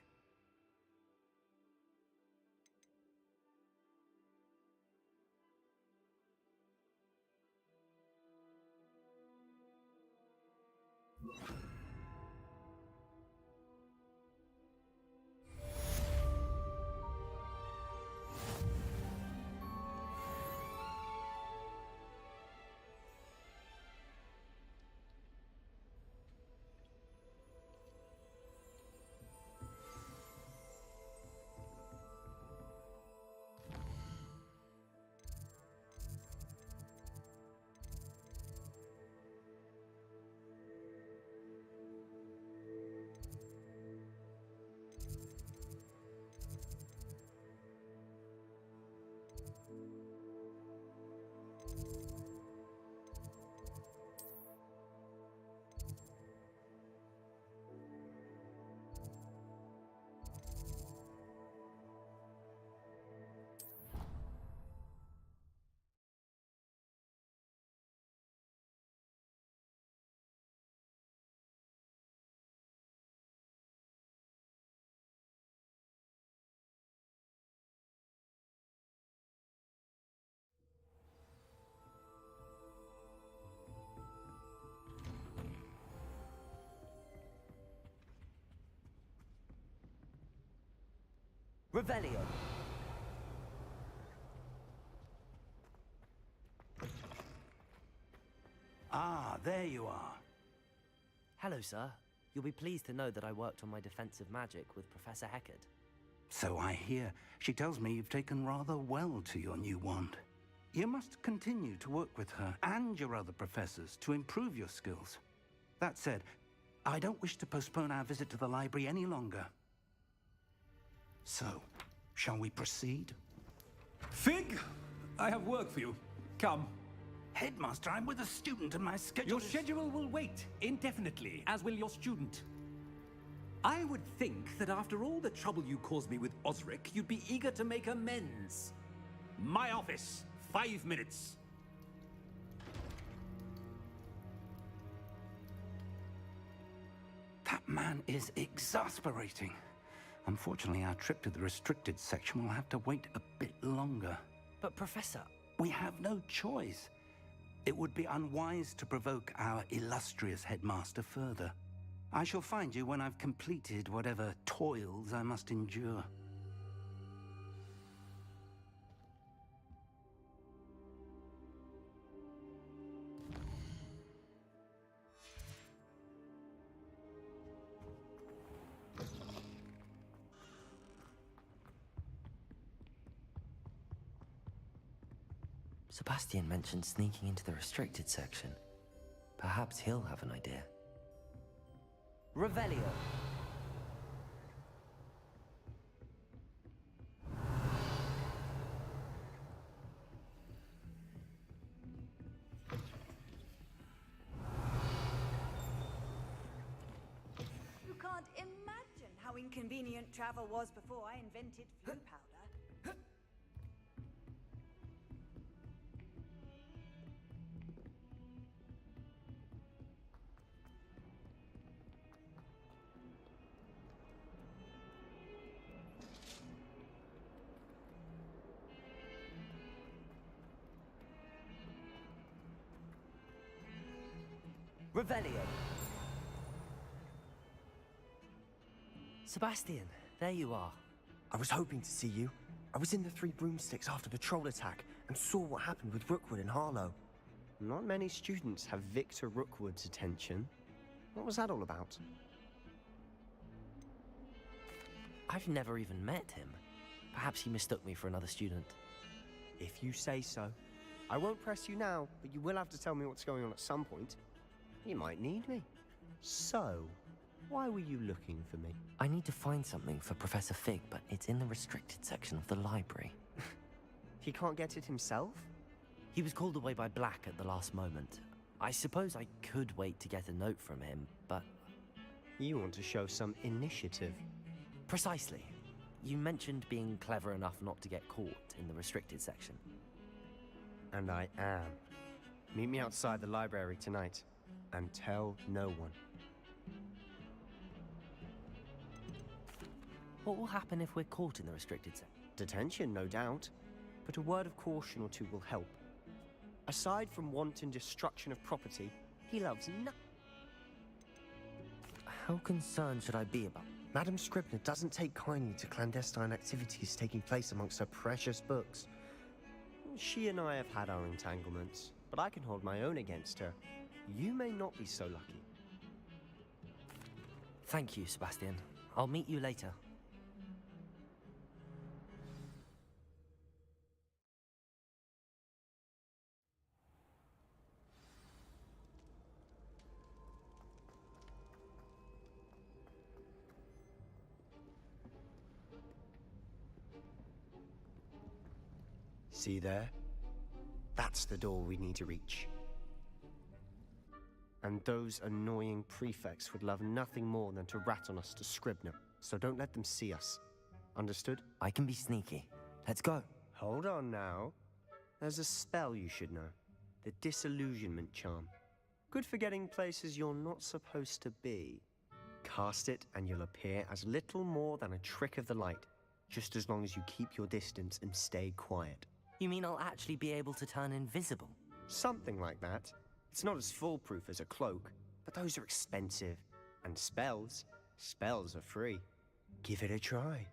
Revelio. Ah, there you are. Hello, sir. You'll be pleased to know that I worked on my defensive magic with Professor Hecat. So I hear. She tells me you've taken rather well to your new wand. You must continue to work with her and your other professors to improve your skills. That said, I don't wish to postpone our visit to the library any longer. So, shall we proceed? Fig, I have work for you. Come. Headmaster, I'm with a student and my schedule Your schedule will wait indefinitely, as will your student. I would think that after all the trouble you caused me with Osric, you'd be eager to make amends. My office, 5 minutes. That man is exasperating. Unfortunately, our trip to the restricted section will have to wait a bit longer. But, Professor... We have no choice. It would be unwise to provoke our illustrious headmaster further. I shall find you when I've completed whatever toils I must endure. Sebastian mentioned sneaking into the restricted section. Perhaps he'll have an idea. Revelio. You can't imagine how inconvenient travel was before I invented flue powder. Revelio! Sebastian, there you are. I was hoping to see you. I was in the Three Broomsticks after the troll attack and saw what happened with Rookwood and Harlow. Not many students have Victor Rookwood's attention. What was that all about? I've never even met him. Perhaps he mistook me for another student. If you say so. I won't press you now, but you will have to tell me what's going on at some point. You might need me. So, why were you looking for me? I need to find something for Professor Fig, but it's in the restricted section of the library. He can't get it himself? He was called away by Black at the last moment. I suppose I could wait to get a note from him, but... You want to show some initiative. Precisely. You mentioned being clever enough not to get caught in the restricted section. And I am. Meet me outside the library tonight, and tell no one. What will happen if we're caught in the restricted section? Detention, no doubt. But a word of caution or two will help. Aside from wanton destruction of property, he loves nothing. How concerned should I be about? Madame Scribner doesn't take kindly to clandestine activities taking place amongst her precious books. She and I have had our entanglements, but I can hold my own against her. You may not be so lucky. Thank you, Sebastian. I'll meet you later. See there? That's the door we need to reach. And those annoying prefects would love nothing more than to rat on us to Scribner, so don't let them see us. Understood? I can be sneaky. Let's go. Hold on now. There's a spell you should know. The Disillusionment Charm. Good for getting places you're not supposed to be. Cast it and you'll appear as little more than a trick of the light, just as long as you keep your distance and stay quiet. You mean I'll actually be able to turn invisible? Something like that. It's not as foolproof as a cloak, but those are expensive. And spells are free. Give it a try.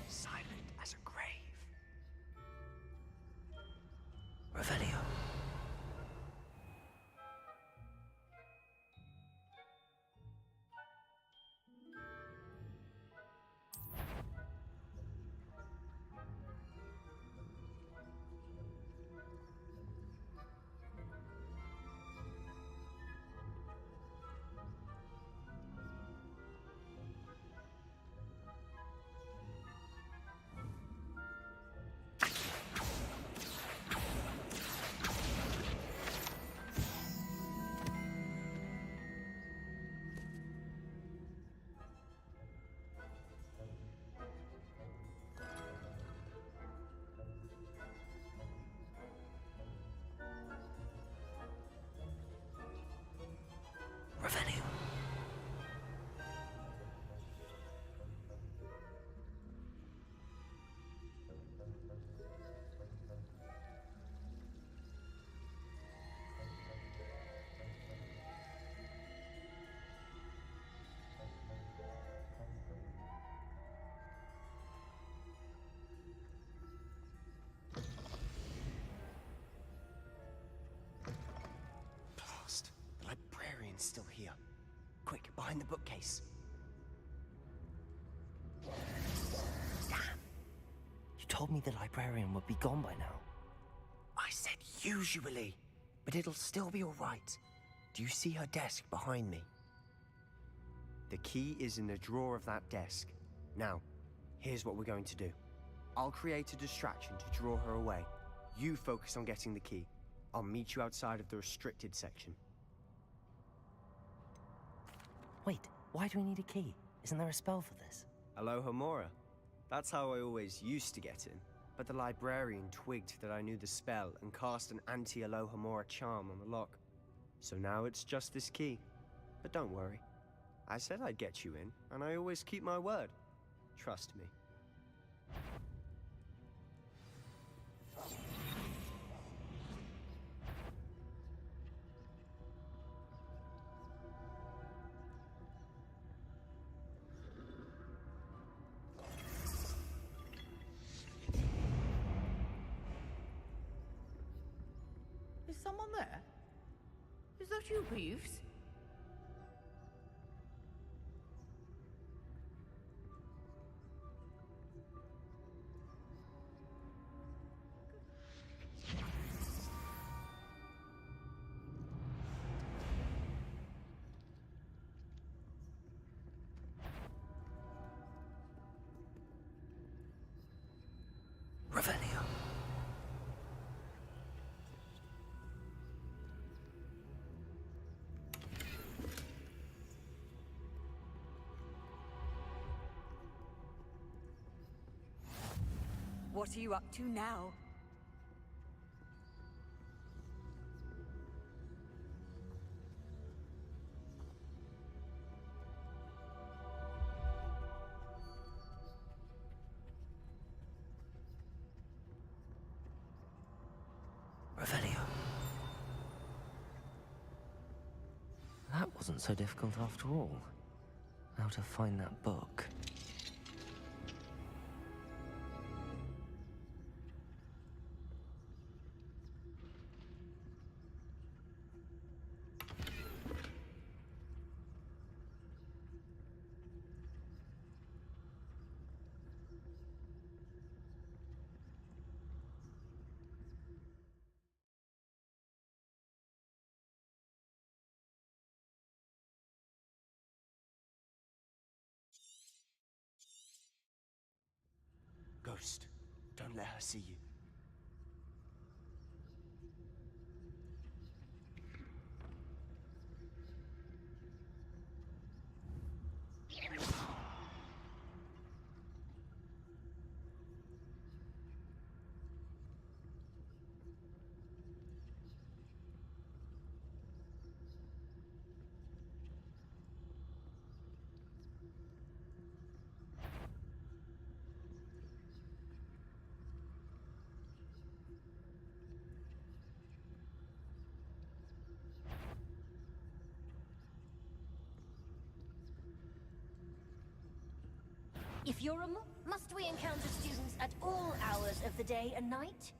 Silent as a grave. Revelio. Revelio. Blast. The librarian's still here. Quick, behind the bookcase. Damn. You told me the librarian would be gone by now. I said usually, but it'll still be all right. Do you see her desk behind me? The key is in the drawer of that desk. Now, here's what we're going to do. I'll create a distraction to draw her away. You focus on getting the key. I'll meet you outside of the restricted section. Wait, why do we need a key? Isn't there a spell for this? Alohomora. That's how I always used to get in. But the librarian twigged that I knew the spell and cast an anti-Alohomora charm on the lock. So now it's just this key. But don't worry. I said I'd get you in, and I always keep my word. Trust me. Is someone there? Is that you, Peeves? Revelio. What are you up to now? Revelio. That wasn't so difficult after all. How to find that book. Ghost, don't let her see you. If you're must we encounter students at all hours of the day and night?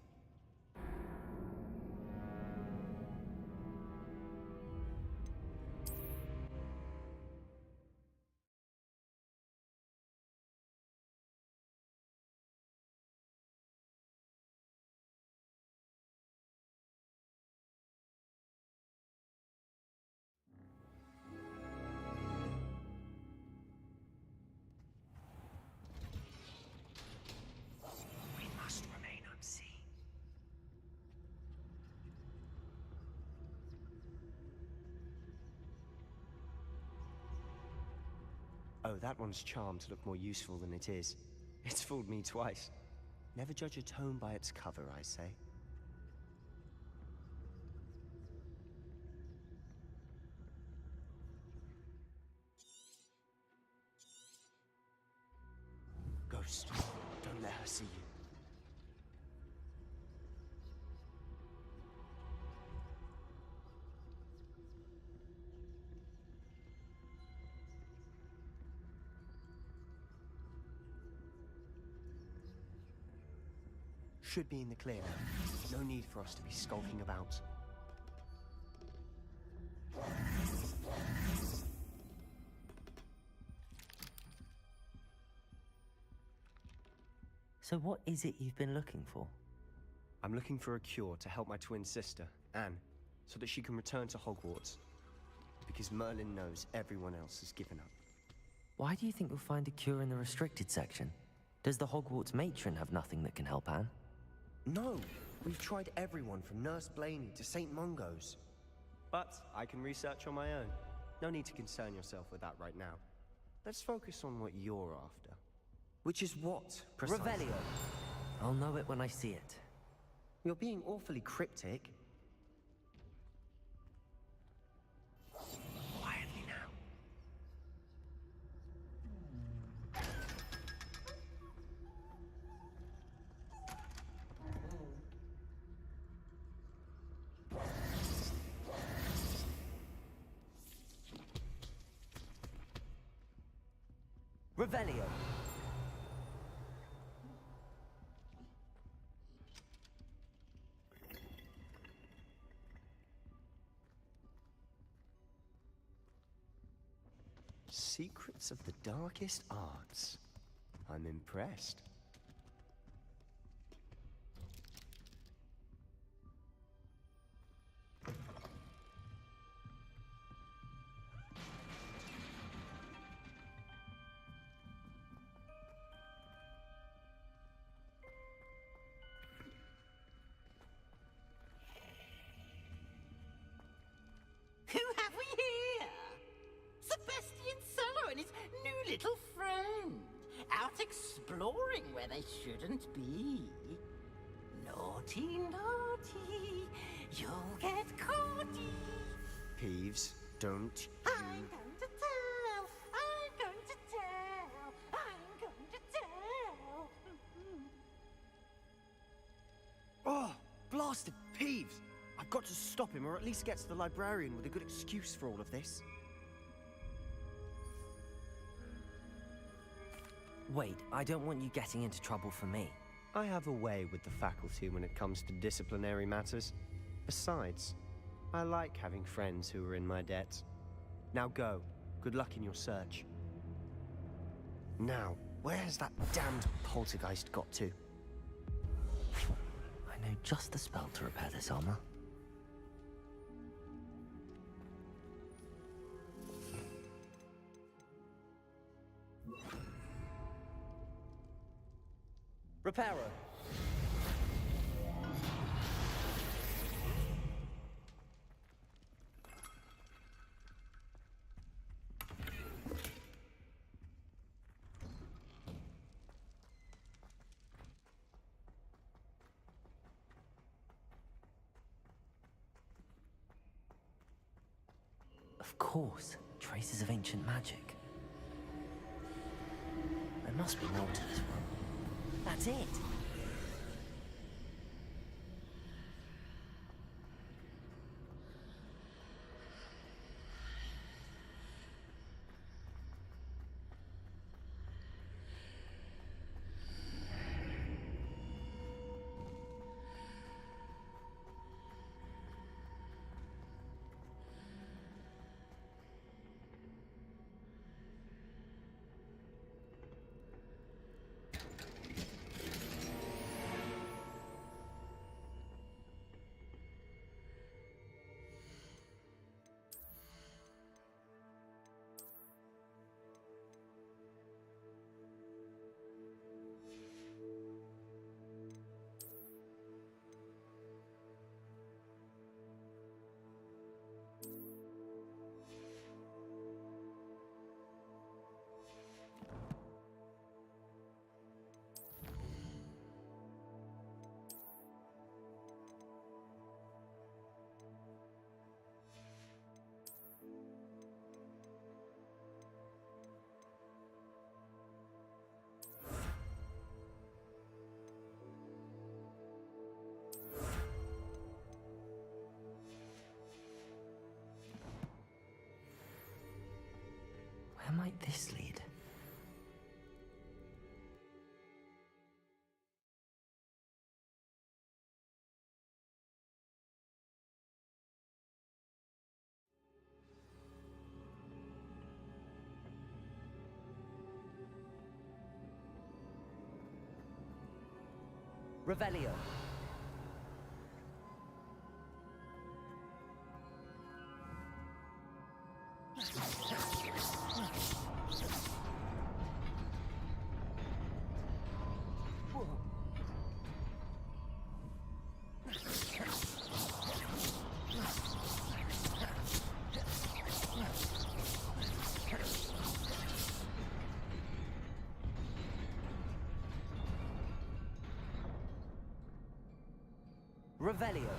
We must remain unseen. Oh, that one's charmed to look more useful than it is. It's fooled me twice. Never judge a tome by its cover, I say. Ghost, don't let her see you. Should be in the clear now. No need for us to be skulking about. So what is it you've been looking for? I'm looking for a cure to help my twin sister, Anne, so that she can return to Hogwarts. Because Merlin knows everyone else has given up. Why do you think you'll find a cure in the restricted section? Does the Hogwarts matron have nothing that can help Anne? No, we've tried everyone from Nurse Blaney to St. Mungo's. But I can research on my own. No need to concern yourself with that right now. Let's focus on what you're after. Which is what, precisely? Revelio. I'll know it when I see it. You're being awfully cryptic. Quietly now. Revelio. Secrets of the darkest arts. I'm impressed. Who have we here? Sebastian Solo and his new little friend. Out exploring where they shouldn't be. Naughty, naughty. You'll get caughty. Peeves, don't I'm going to tell. I'm going to tell. I'm going to tell. Oh, blasted Peeves! I've got to stop him, or at least get to the librarian with a good excuse for all of this. Wait, I don't want you getting into trouble for me. I have a way with the faculty when it comes to disciplinary matters. Besides, I like having friends who are in my debt. Now go. Good luck in your search. Now, where has that damned poltergeist got to? I know just the spell to repair this armor. Reparo. Of course, traces of ancient magic. There must be more to this one. That's it. Where might this lead? Revelio. Revelio.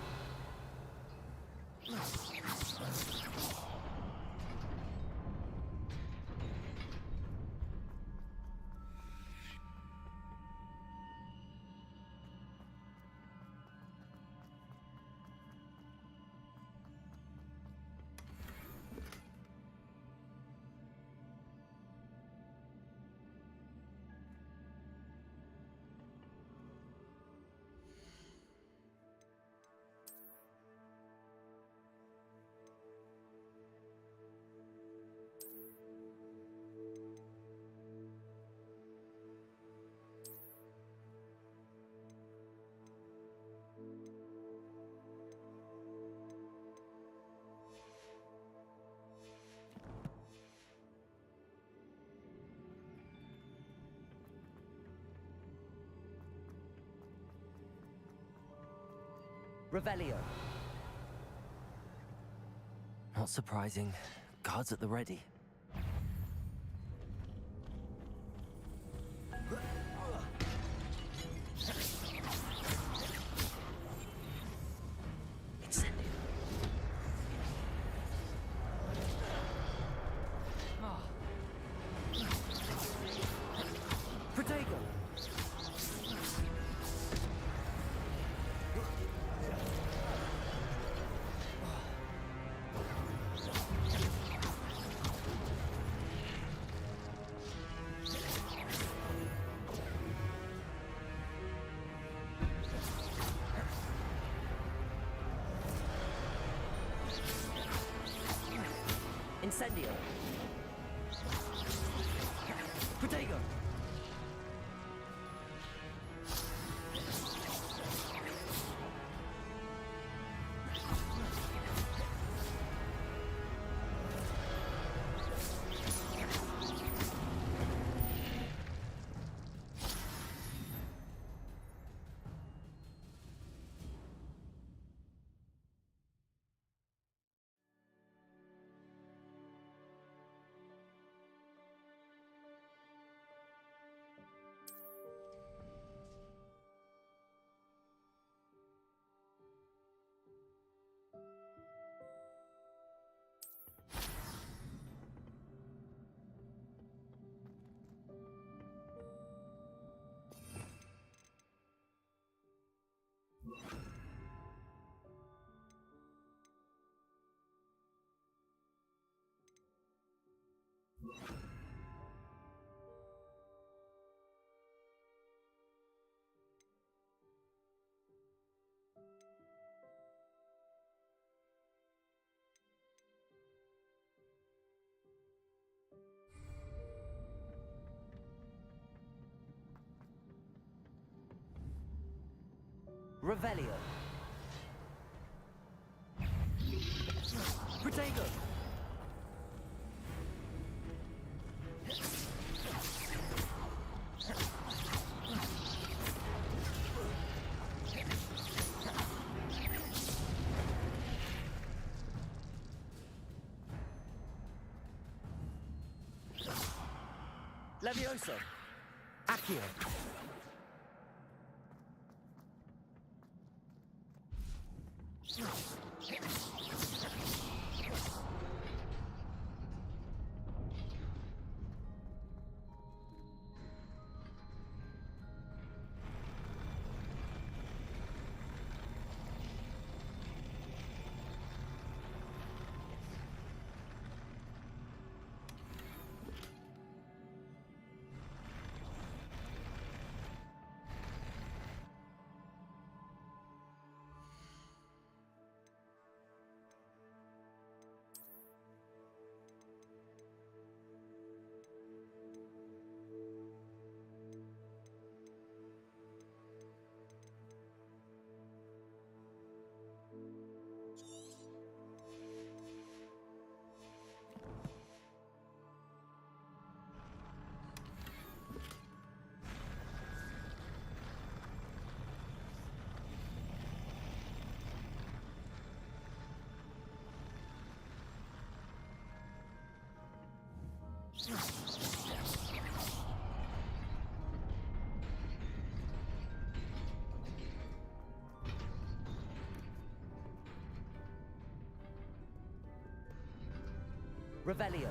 Revelio. Not surprising. Guards at the ready. Protego. Incendio. Protego. Revelio. Protego. Levioso. Accio. Revelio.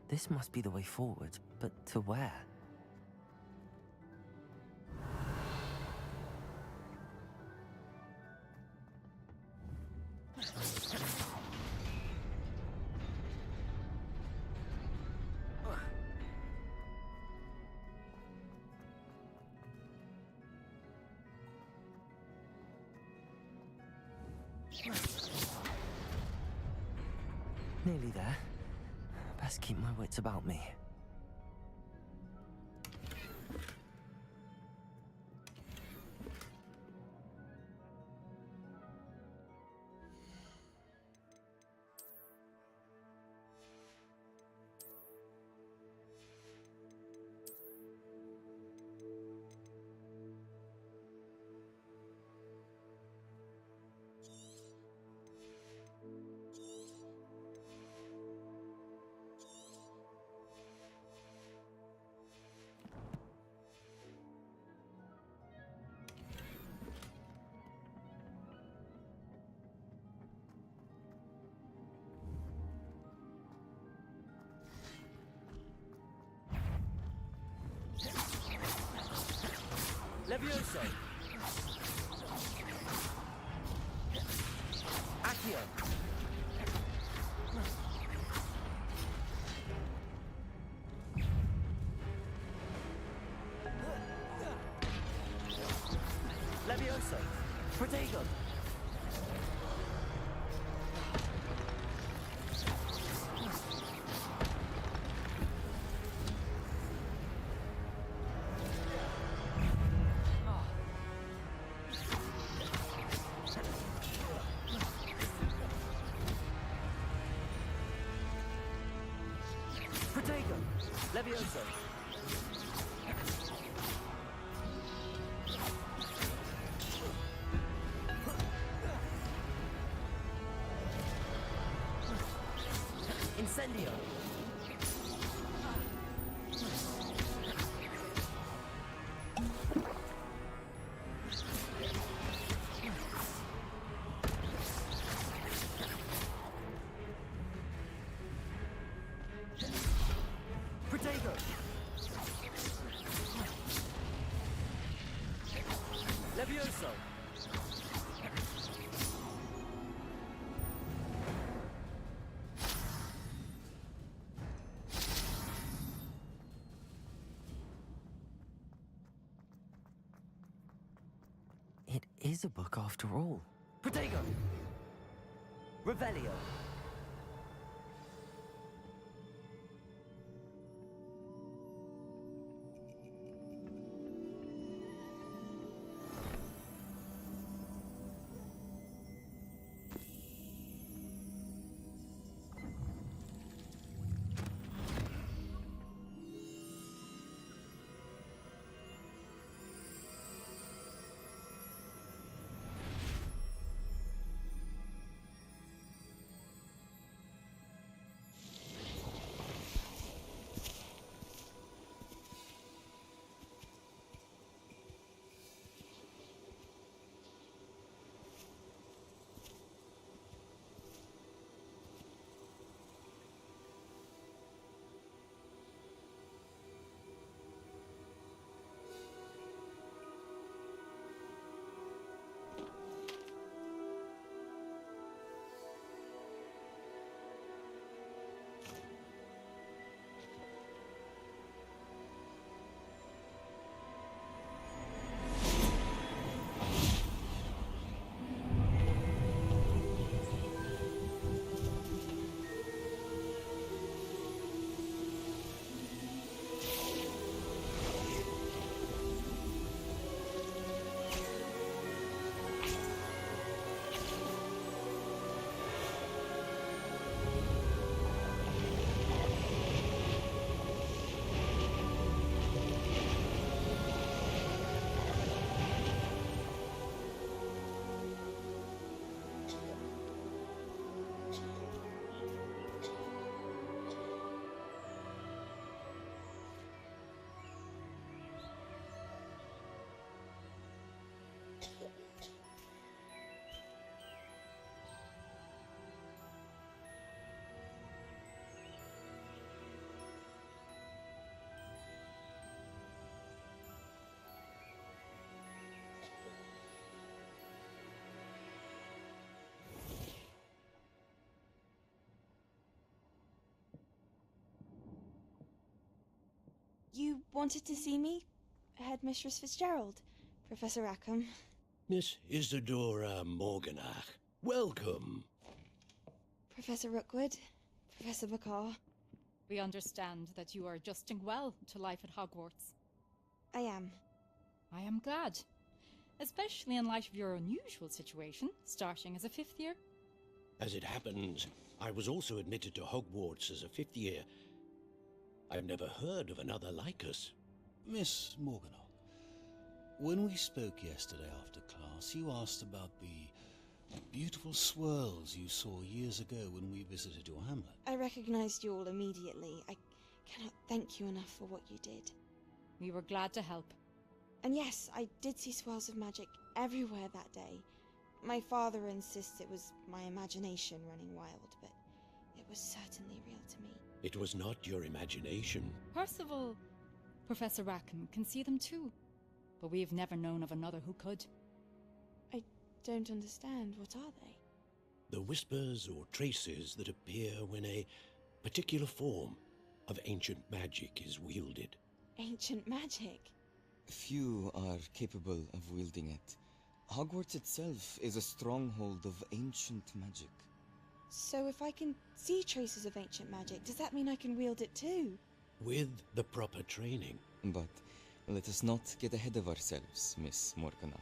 This must be the way forward, but to where? Nearly there. Best keep my wits about me. Levioso. Accio. Levioso. Protego. Protego. Levioso. Incendio. Protego. Levioso. It is a book after all. Protego. Revelio. wanted to see me? Headmistress Fitzgerald, Professor Rackham. Miss Isadora Morganach, welcome. Professor Rookwood, Professor Bakar. We understand that you are adjusting well to life at Hogwarts. I am. I am glad. Especially in light of your unusual situation, starting as a 5th year. As it happens, I was also admitted to Hogwarts as a 5th year. I've never heard of another like us. Miss Morganach, when we spoke yesterday after class, you asked about the beautiful swirls you saw years ago when we visited your hamlet. I recognized you all immediately. I cannot thank you enough for what you did. We were glad to help. And yes, I did see swirls of magic everywhere that day. My father insists it was my imagination running wild, but it was certainly real to me. It was not your imagination. Percival, Professor Rackham can see them too, but we've never known of another who could. I don't understand. What are they? The whispers or traces that appear when a particular form of ancient magic is wielded. Ancient magic? Few are capable of wielding it. Hogwarts itself is a stronghold of ancient magic. So if I can see traces of ancient magic, does that mean I can wield it too? With the proper training. But let us not get ahead of ourselves, Miss Morganach.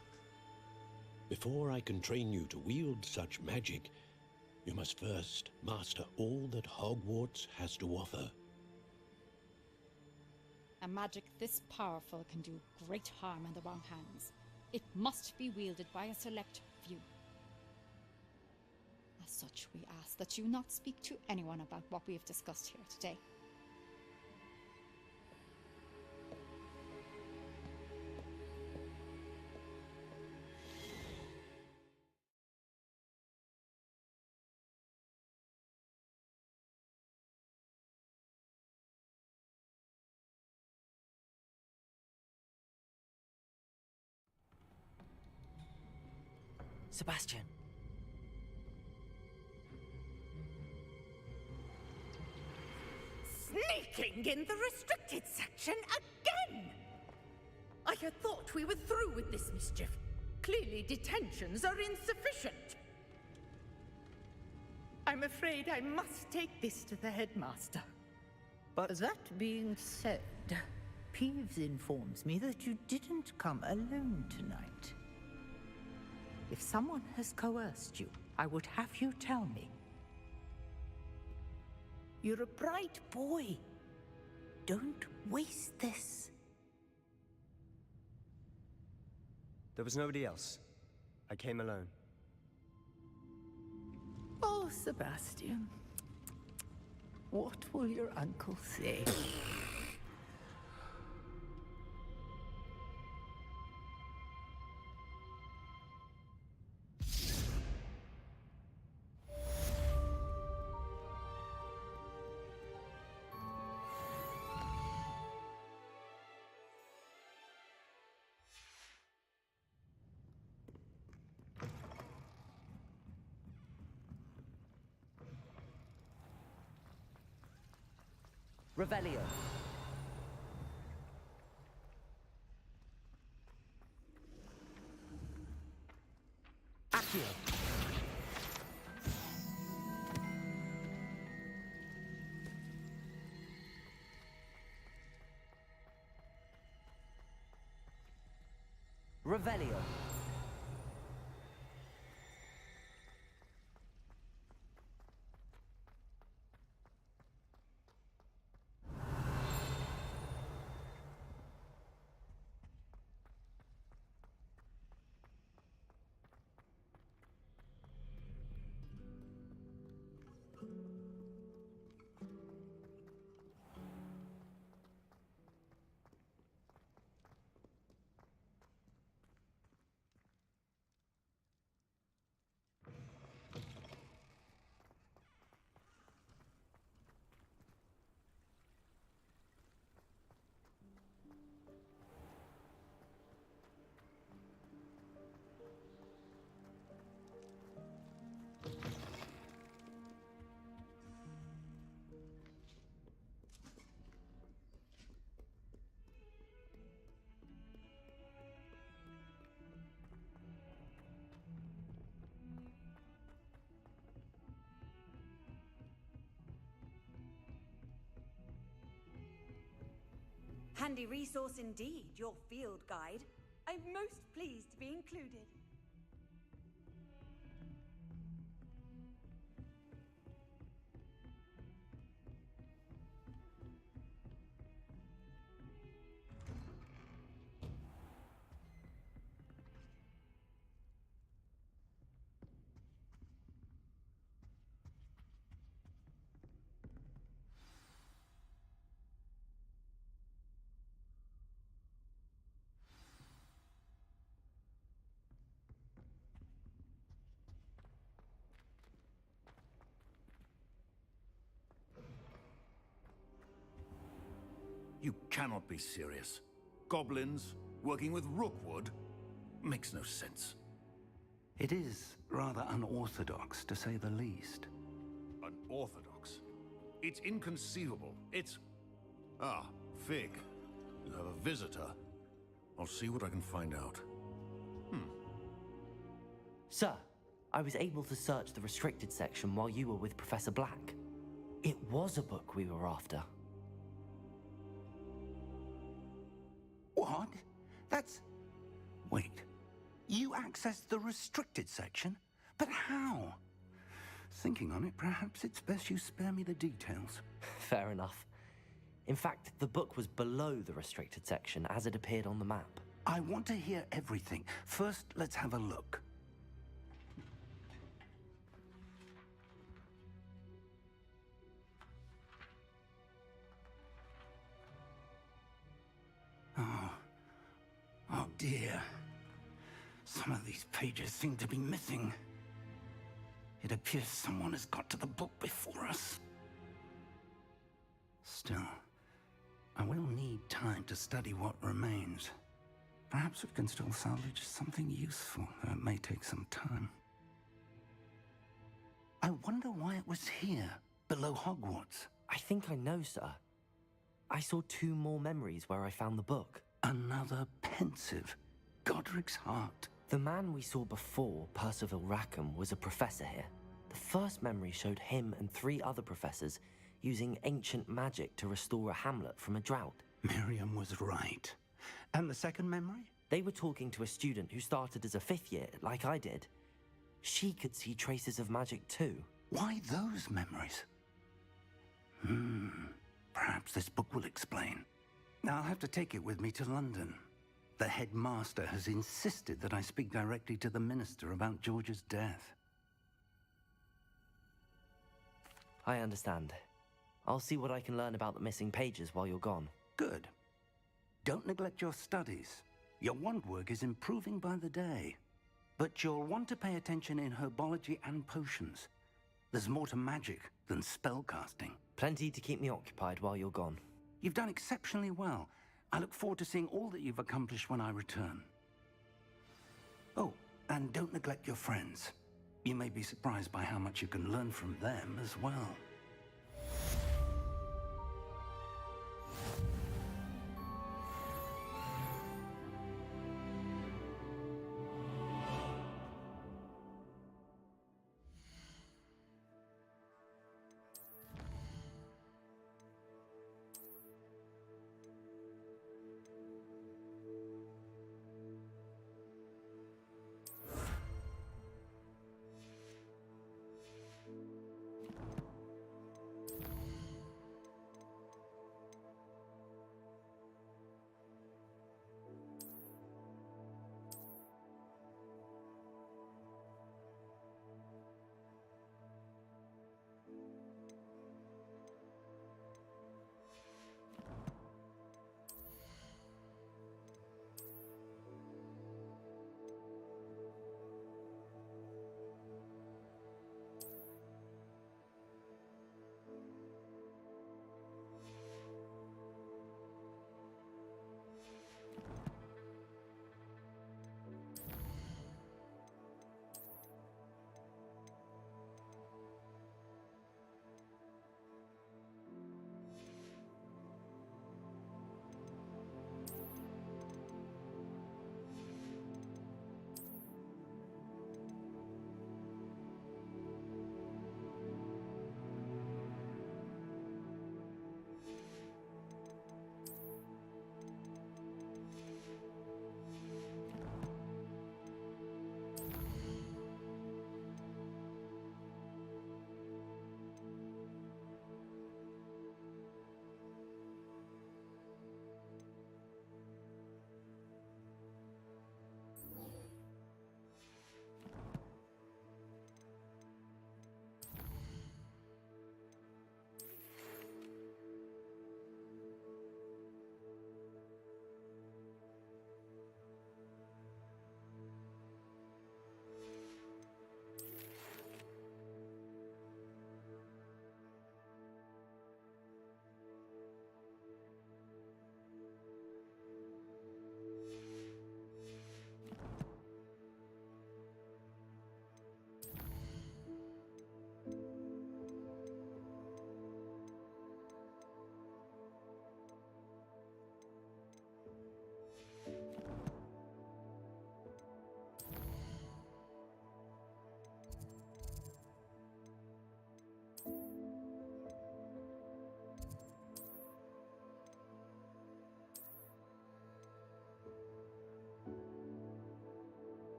Before I can train you to wield such magic, you must first master all that Hogwarts has to offer. A magic this powerful can do great harm in the wrong hands. It must be wielded by a select few. As such, we ask that you not speak to anyone about what we have discussed here today. Sebastian. Sneaking in the restricted section again! I had thought we were through with this mischief. Clearly detentions are insufficient. I'm afraid I must take this to the headmaster. But that being said, Peeves informs me that you didn't come alone tonight. If someone has coerced you, I would have you tell me. You're a bright boy. Don't waste this. There was nobody else. I came alone. Oh, Sebastian. What will your uncle say? Revelio. Accio. Revelio. Handy resource indeed, your field guide. I'm most pleased to be included. You cannot be serious. Goblins working with Rookwood makes no sense. It is rather unorthodox, to say the least. Unorthodox? It's inconceivable. It's... Ah, Fig. You have a visitor. I'll see what I can find out. Sir, I was able to search the restricted section while you were with Professor Black. It was a book we were after. What? That's... Wait. You accessed the restricted section? But how? Thinking on it, perhaps it's best you spare me the details. Fair enough. In fact, the book was below the restricted section as it appeared on the map. I want to hear everything. First, let's have a look. Oh dear. Some of these pages seem to be missing. It appears someone has got to the book before us. Still, I will need time to study what remains. Perhaps we can still salvage something useful, though it may take some time. I wonder why it was here, below Hogwarts. I think I know, sir. I saw 2 more memories where I found the book. Another pensive. Godric's heart. The man we saw before, Percival Rackham, was a professor here. The first memory showed him and 3 other professors using ancient magic to restore a hamlet from a drought. Miriam was right. And the second memory? They were talking to a student who started as a 5th year, like I did. She could see traces of magic too. Why those memories? Perhaps this book will explain. I'll have to take it with me to London. The headmaster has insisted that I speak directly to the minister about George's death. I understand. I'll see what I can learn about the missing pages while you're gone. Good. Don't neglect your studies. Your wand work is improving by the day. But you'll want to pay attention in herbology and potions. There's more to magic than spellcasting. Plenty to keep me occupied while you're gone. You've done exceptionally well. I look forward to seeing all that you've accomplished when I return. Oh, and don't neglect your friends. You may be surprised by how much you can learn from them as well.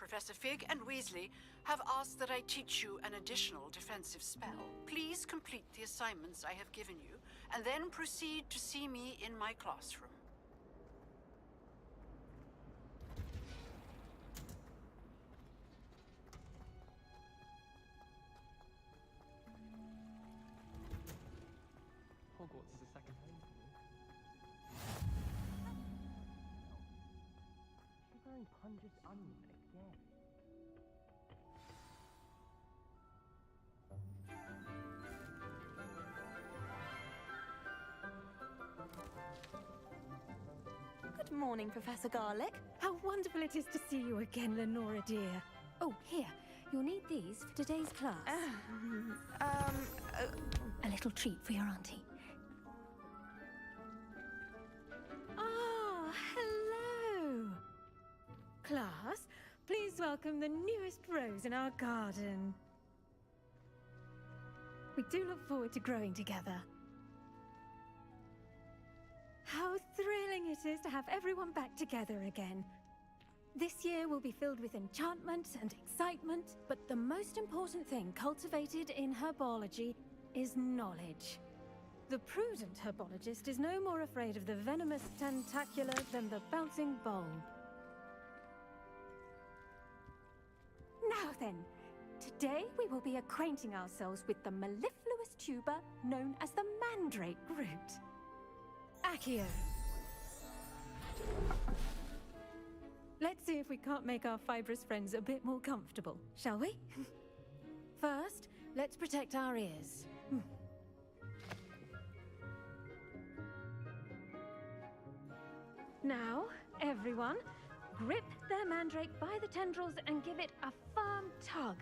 Professor Fig and Weasley have asked that I teach you an additional defensive spell. Please complete the assignments I have given you, and then proceed to see me in my classroom. Hogwarts is a second home for me. She's wearing Punja's onion again. Good morning, Professor Garlick. How wonderful it is to see you again, Lenora dear. Oh, here. You'll need these for today's class. A little treat for your auntie. Ah, hello. Class, please welcome the newest rose in our garden. We do look forward to growing together. How thrilling it is to have everyone back together again. This year will be filled with enchantment and excitement, but the most important thing cultivated in herbology is knowledge. The prudent herbologist is no more afraid of the venomous tentacular than the bouncing bulb. Now then, today we will be acquainting ourselves with the mellifluous tuber known as the mandrake root. Accio. Let's see if we can't make our fibrous friends a bit more comfortable, shall we? First, let's protect our ears. Now, everyone, grip their mandrake by the tendrils and give it a firm tug.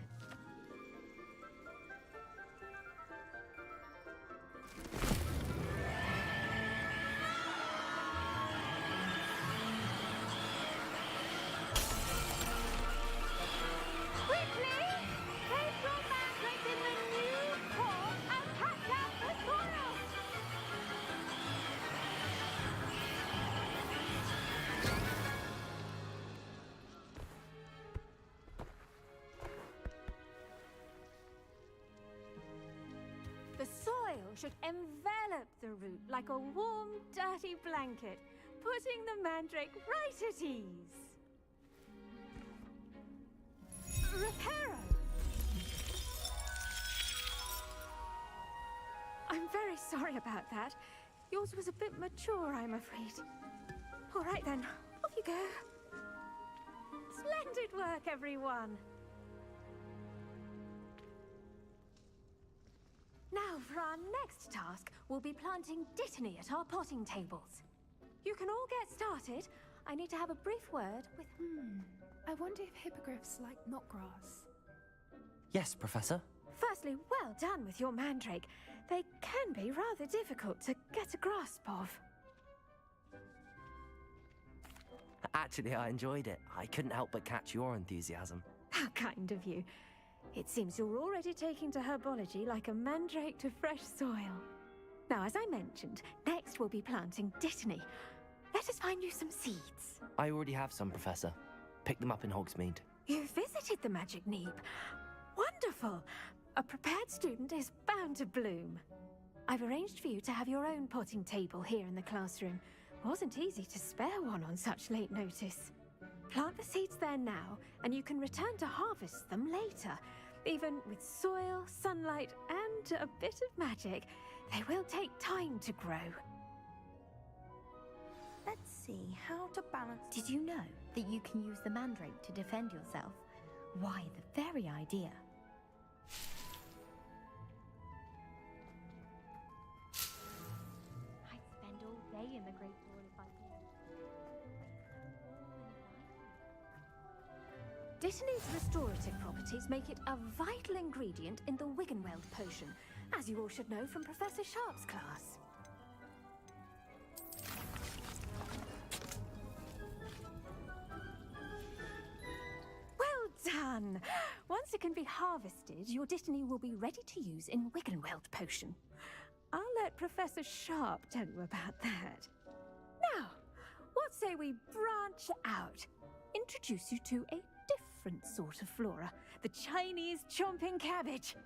The soil should envelop the root like a warm, dirty blanket, putting the mandrake right at ease. Reparo! I'm very sorry about that. Yours was a bit mature, I'm afraid. All right then, off you go. Splendid work, everyone. Now, for our next task, we'll be planting dittany at our potting tables. You can all get started. I need to have a brief word with... I wonder if hippogriffs like knotgrass. Yes, Professor. Firstly, well done with your mandrake. They can be rather difficult to get a grasp of. Actually, I enjoyed it. I couldn't help but catch your enthusiasm. How kind of you. It seems you're already taking to herbology like a mandrake to fresh soil. Now, as I mentioned, next we'll be planting dittany. Let us find you some seeds. I already have some, Professor. Picked them up in Hogsmeade. You visited the Magic Neep. Wonderful! A prepared student is bound to bloom. I've arranged for you to have your own potting table here in the classroom. Wasn't easy to spare one on such late notice. Plant the seeds there now, and you can return to harvest them later. Even with soil, sunlight, and a bit of magic, they will take time to grow. Let's see how to balance. Did you know that you can use the mandrake to defend yourself? Why, the very idea. I'd spend all day in the Great Hall if I could. Dittany's restorative properties make it a vital ingredient in the Wiggenweld potion, as you all should know from Professor Sharp's class. Well done! Once it can be harvested, your dittany will be ready to use in Wiggenweld potion. I'll let Professor Sharp tell you about that. Now, what say we branch out? Introduce you to a different sort of flora, the Chinese chomping cabbage.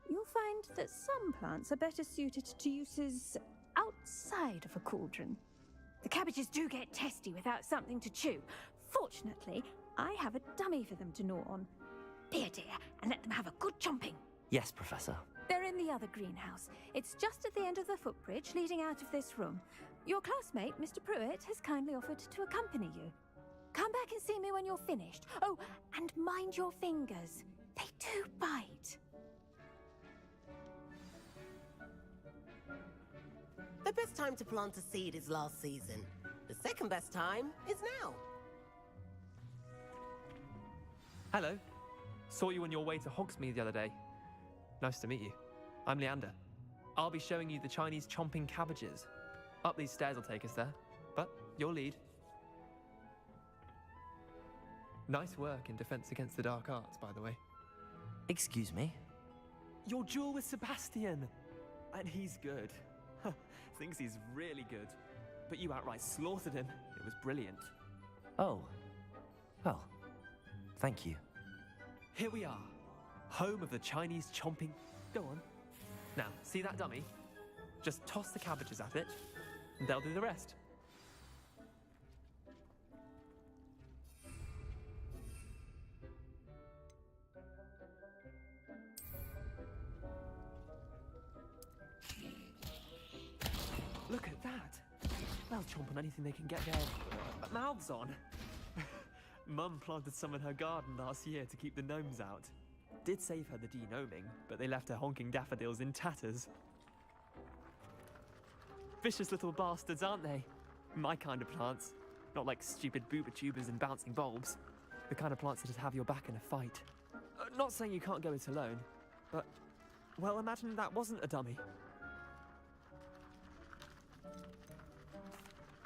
You'll find that some plants are better suited to uses outside of a cauldron. The cabbages do get testy without something to chew. Fortunately, I have a dummy for them to gnaw on. Be a dear and let them have a good chomping. Yes, Professor. They're in the other greenhouse. It's just at the end of the footbridge leading out of this room. Your classmate, Mr. Pruitt, has kindly offered to accompany you. Come back and see me when you're finished. Oh, and mind your fingers. They do bite. The best time to plant a seed is last season. The second best time is now. Hello. Saw you on your way to Hogsmeade the other day. Nice to meet you. I'm Leander. I'll be showing you the Chinese chomping cabbages. Up these stairs will take us there, but your lead. Nice work in Defense Against the Dark Arts, by the way. Excuse me? Your duel with Sebastian! And he's good. Thinks he's really good. But you outright slaughtered him. It was brilliant. Oh. Well, thank you. Here we are. Home of the Chinese chomping... Go on. Now, see that dummy? Just toss the cabbages at it, and they'll do the rest. Look at that! They'll chomp on anything they can get their mouths on. Mum planted some in her garden last year to keep the gnomes out. Did save her the de-gnoming, but they left her honking daffodils in tatters. Vicious little bastards, aren't they? My kind of plants. Not like stupid booba tubers and bouncing bulbs. The kind of plants that'd have your back in a fight. Not saying you can't go it alone, but... Well, imagine that wasn't a dummy.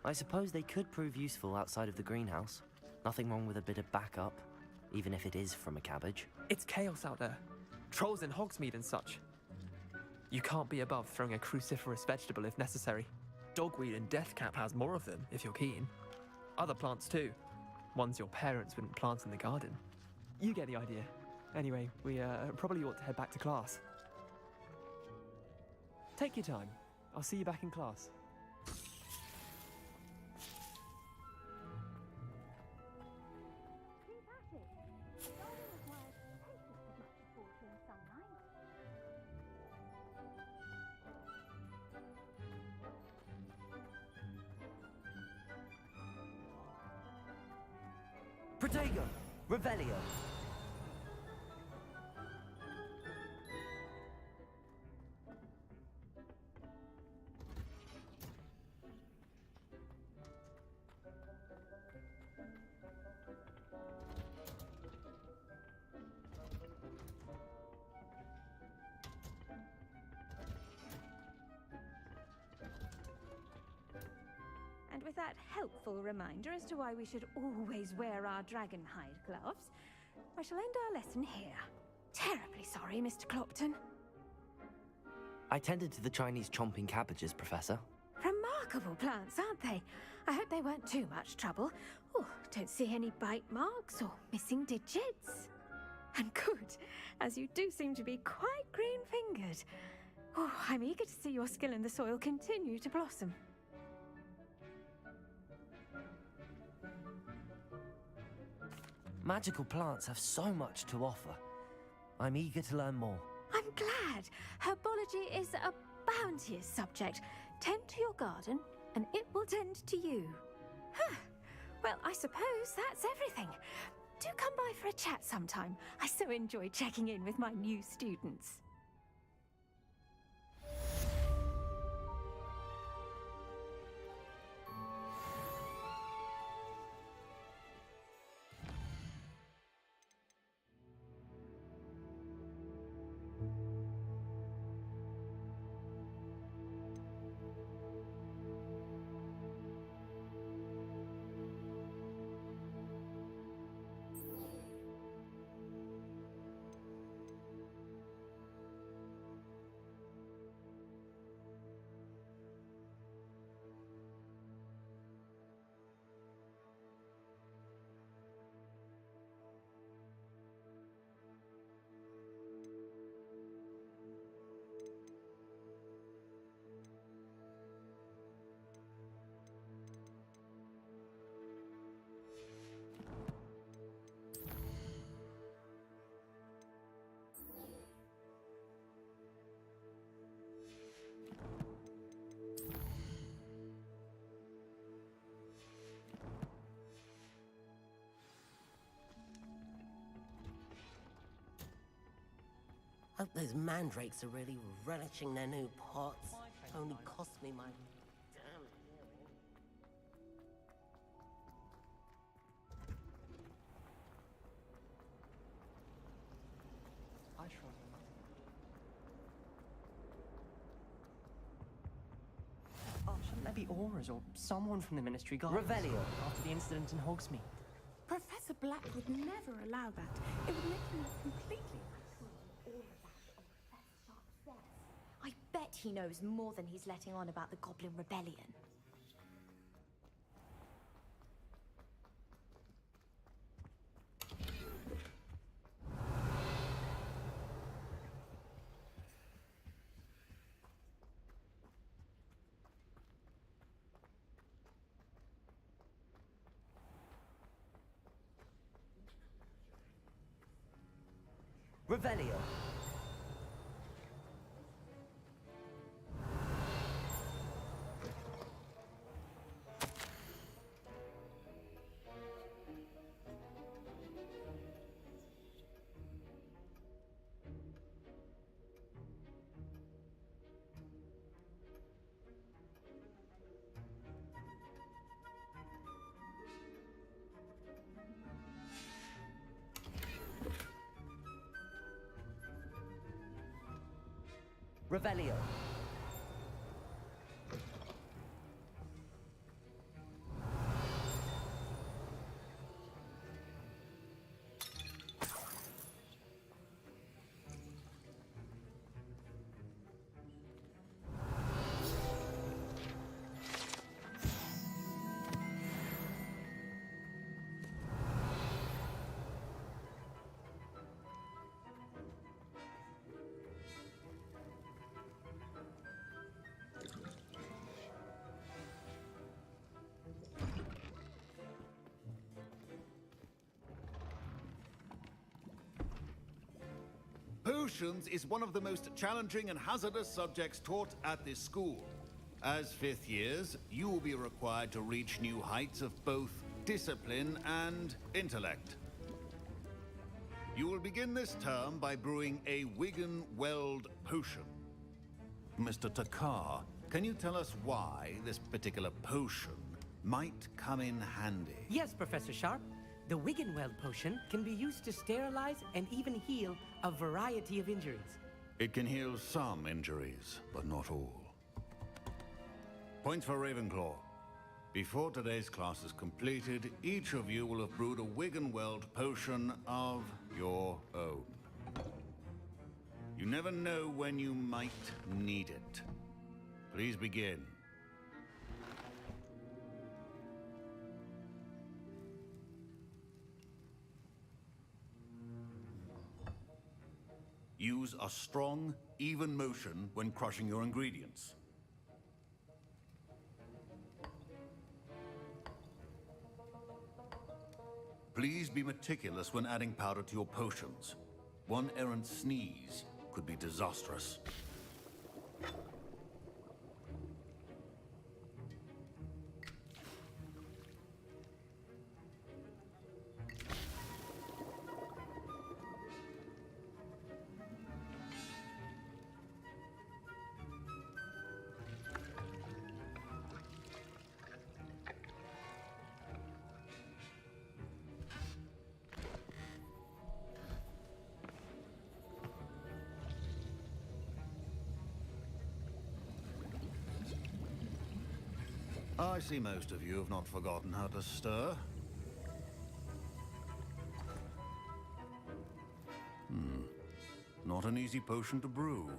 I suppose they could prove useful outside of the greenhouse. Nothing wrong with a bit of backup, even if it is from a cabbage. It's chaos out there. Trolls in Hogsmeade and such. You can't be above throwing a cruciferous vegetable if necessary. Dogweed and deathcap has more of them, if you're keen. Other plants too. Ones your parents wouldn't plant in the garden. You get the idea. Anyway, we probably ought to head back to class. Take your time. I'll see you back in class. Protego! Revelio! And with that helpful reminder as to why we should always wear our dragonhide gloves, I shall end our lesson here. Terribly sorry, Mr. Clopton. I tended to the Chinese chomping cabbages, Professor. Remarkable plants, aren't they? I hope they weren't too much trouble. Oh, don't see any bite marks or missing digits. And good, as you do seem to be quite green-fingered. Oh, I'm eager to see your skill in the soil continue to blossom. Magical plants have so much to offer. I'm eager to learn more. I'm glad. Herbology is a bounteous subject. Tend to your garden, and it will tend to you. Huh. Well, I suppose that's everything. Do come by for a chat sometime. I so enjoy checking in with my new students. Hope those mandrakes are really relishing their new pots. Only cost me my damn hearing. I sure am. Oh, shouldn't there be auras or someone from the Ministry Guard? Revelio. After the incident in Hogsmeade. Professor Black would never allow that. It would make him look completely... I bet he knows more than he's letting on about the Goblin Rebellion. Revelio. Revelio. Potions is one of the most challenging and hazardous subjects taught at this school. As fifth years, you will be required to reach new heights of both discipline and intellect. You will begin this term by brewing a Wigan-Weld potion. Mr. Takar, can you tell us why this particular potion might come in handy? Yes, Professor Sharp. The Wigan-Weld potion can be used to sterilize and even heal a variety of injuries. It can heal some injuries, but not all. Points for Ravenclaw. Before today's class is completed, each of you will have brewed a Wigan-Weld potion of your own. You never know when you might need it. Please begin. Use a strong, even motion when crushing your ingredients. Please be meticulous when adding powder to your potions. One errant sneeze could be disastrous. I see most of you have not forgotten how to stir. Not an easy potion to brew.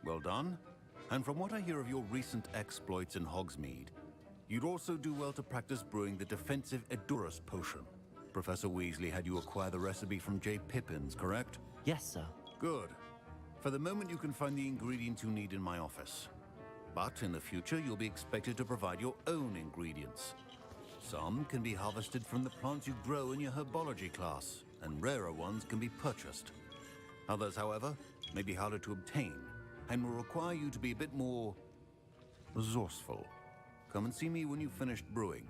Well done. And from what I hear of your recent exploits in Hogsmeade, you'd also do well to practice brewing the defensive Edurus potion. Professor Weasley had you acquire the recipe from J. Pippin's, correct? Yes, sir. Good. For the moment, you can find the ingredients you need in my office. But in the future, you'll be expected to provide your own ingredients. Some can be harvested from the plants you grow in your herbology class, and rarer ones can be purchased. Others, however, may be harder to obtain, and will require you to be a bit more resourceful. Come and see me when you've finished brewing,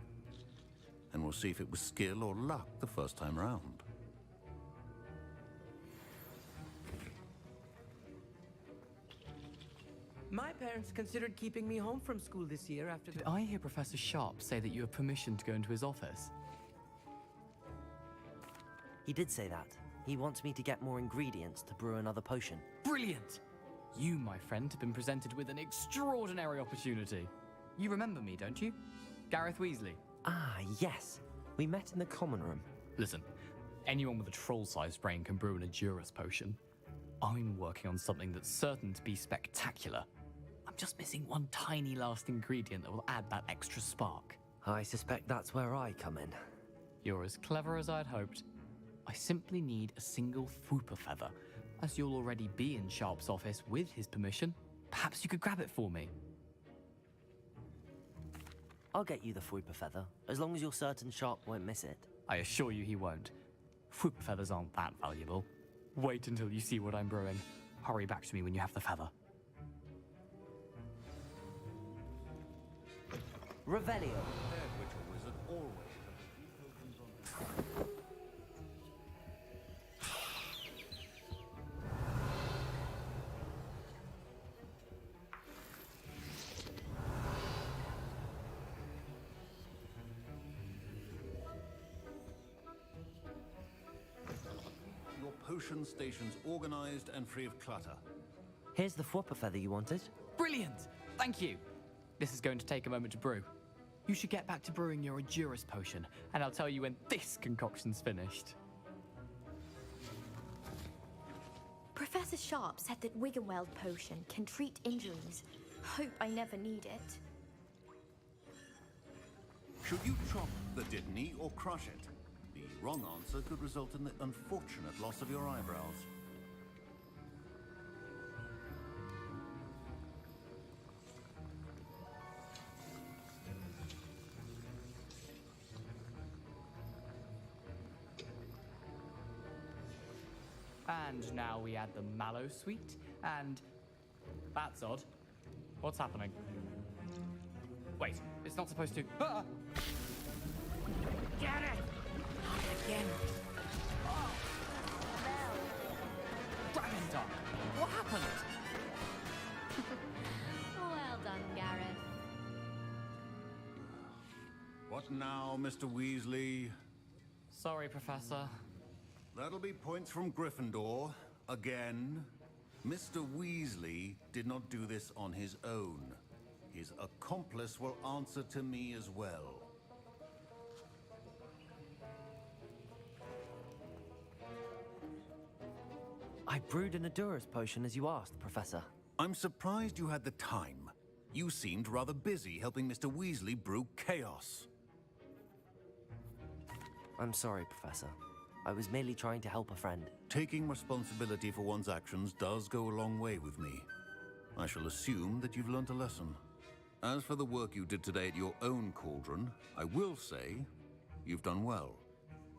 and we'll see if it was skill or luck the first time round. My parents considered keeping me home from school this year after Did I hear Professor Sharp say that you have permission to go into his office? He did say that. He wants me to get more ingredients to brew another potion. Brilliant! You, my friend, have been presented with an extraordinary opportunity. You remember me, don't you? Gareth Weasley. Ah, yes. We met in the common room. Listen, anyone with a troll-sized brain can brew an Adurus potion. I'm working on something that's certain to be spectacular. I'm just missing one tiny last ingredient that will add that extra spark. I suspect that's where I come in. You're as clever as I'd hoped. I simply need a single Fwooper feather. As you'll already be in Sharp's office with his permission, perhaps you could grab it for me. I'll get you the Fwooper feather, as long as you're certain Sharp won't miss it. I assure you he won't. Fwooper feathers aren't that valuable. Wait until you see what I'm brewing. Hurry back to me when you have the feather. Revelio. Your potion station's organized and free of clutter. Here's the Fwooper feather you wanted. Brilliant! Thank you! This is going to take a moment to brew. You should get back to brewing your Adurus potion, and I'll tell you when this concoction's finished. Professor Sharp said that Wiggenweld potion can treat injuries. Hope I never need it. Should you chop the Didney or crush it? The wrong answer could result in the unfortunate loss of your eyebrows. And now we add the mallow sweet, and... That's odd. What's happening? Wait, it's not supposed to... Ah! Get it! Not again. Oh, Dragon Duck! What happened? Well done, Gareth. What now, Mr. Weasley? Sorry, Professor. That'll be points from Gryffindor. Again. Mr. Weasley did not do this on his own. His accomplice will answer to me as well. I brewed an Adurus potion as you asked, Professor. I'm surprised you had the time. You seemed rather busy helping Mr. Weasley brew chaos. I'm sorry, Professor. I was merely trying to help a friend. Taking responsibility for one's actions does go a long way with me. I shall assume that you've learnt a lesson. As for the work you did today at your own cauldron, I will say you've done well.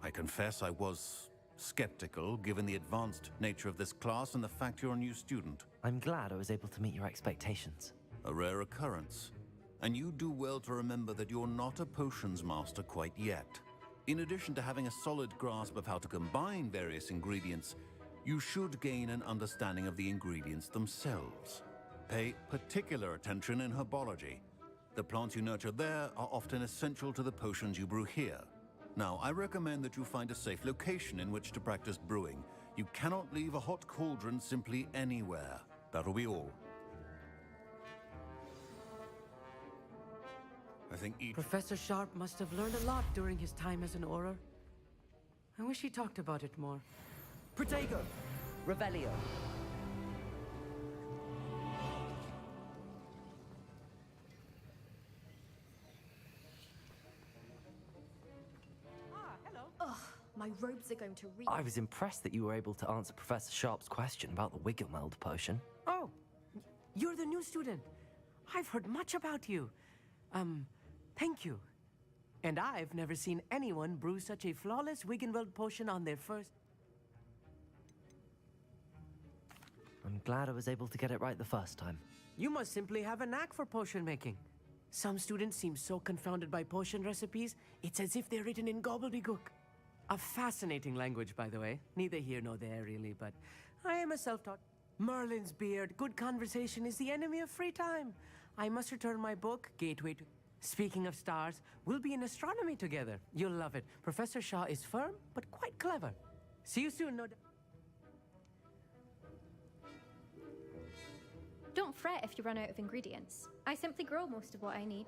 I confess I was skeptical, given the advanced nature of this class and the fact you're a new student. I'm glad I was able to meet your expectations. A rare occurrence. And you do well to remember that you're not a potions master quite yet. In addition to having a solid grasp of how to combine various ingredients, you should gain an understanding of the ingredients themselves. Pay particular attention in herbology. The plants you nurture there are often essential to the potions you brew here. Now, I recommend that you find a safe location in which to practice brewing. You cannot leave a hot cauldron simply anywhere. That'll be all. I think Professor Sharp must have learned a lot during his time as an Auror. I wish he talked about it more. Protego! Revelio. Ugh, my robes are going to reek. I was impressed that you were able to answer Professor Sharp's question about the Wiggenweld potion. Oh, you're the new student. I've heard much about you. Thank you. And I've never seen anyone brew such a flawless Wiggenweld potion on their first... I'm glad I was able to get it right the first time. You must simply have a knack for potion making. Some students seem so confounded by potion recipes, it's as if they're written in gobbledygook. A fascinating language, by the way. Neither here nor there, really, but I am a self-taught... Merlin's beard. Good conversation is the enemy of free time. I must return my book, Gateway to... Speaking of stars, we'll be in astronomy together. You'll love it. Professor Shah is firm, but quite clever. See you soon, no doubt. Don't fret if you run out of ingredients. I simply grow most of what I need.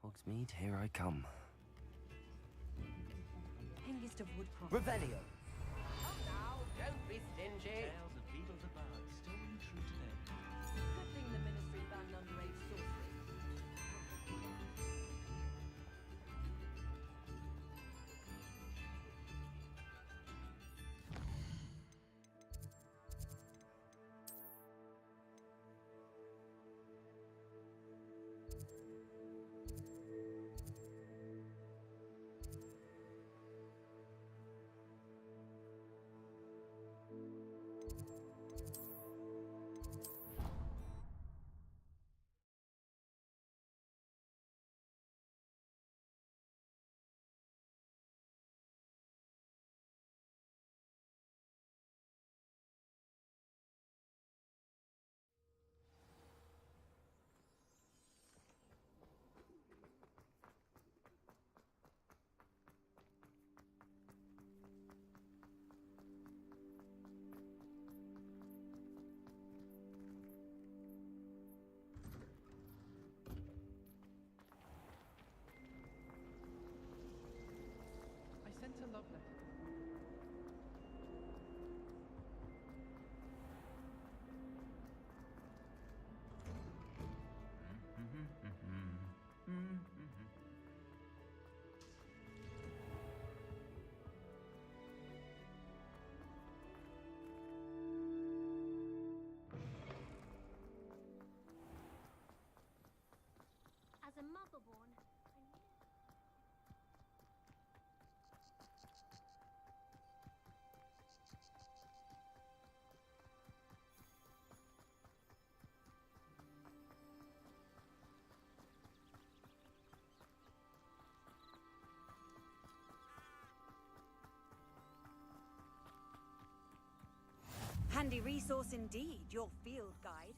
Hogsmeade, here I come. Hengist of Woodcroft. Revelio. Come now, don't be stingy. Tales of beetles and birds still ring true today. Good thing the Ministry banned underage sorcery. I sent a love letter. As a mother-born, Handy resource indeed, your field guide.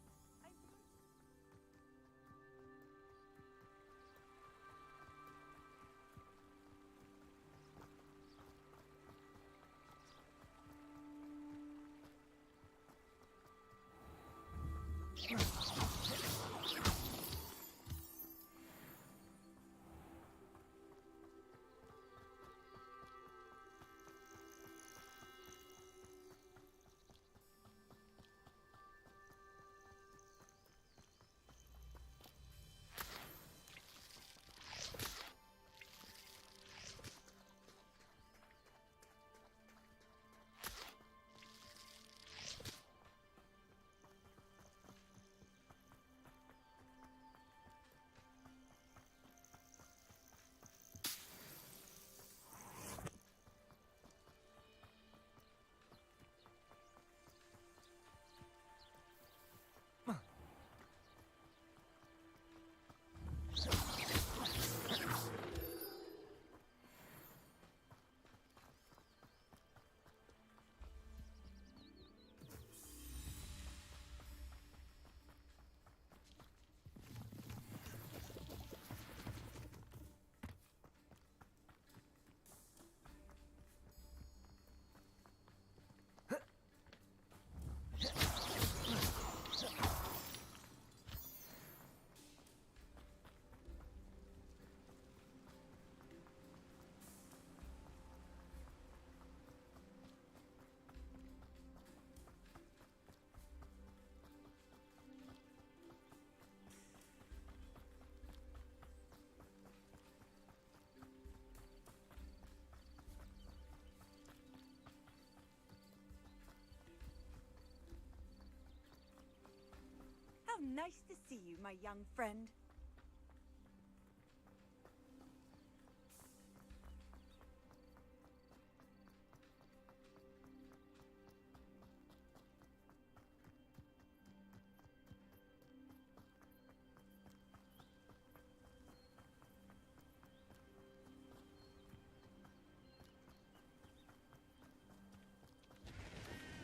nice to see you, my young friend.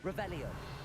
Revelio.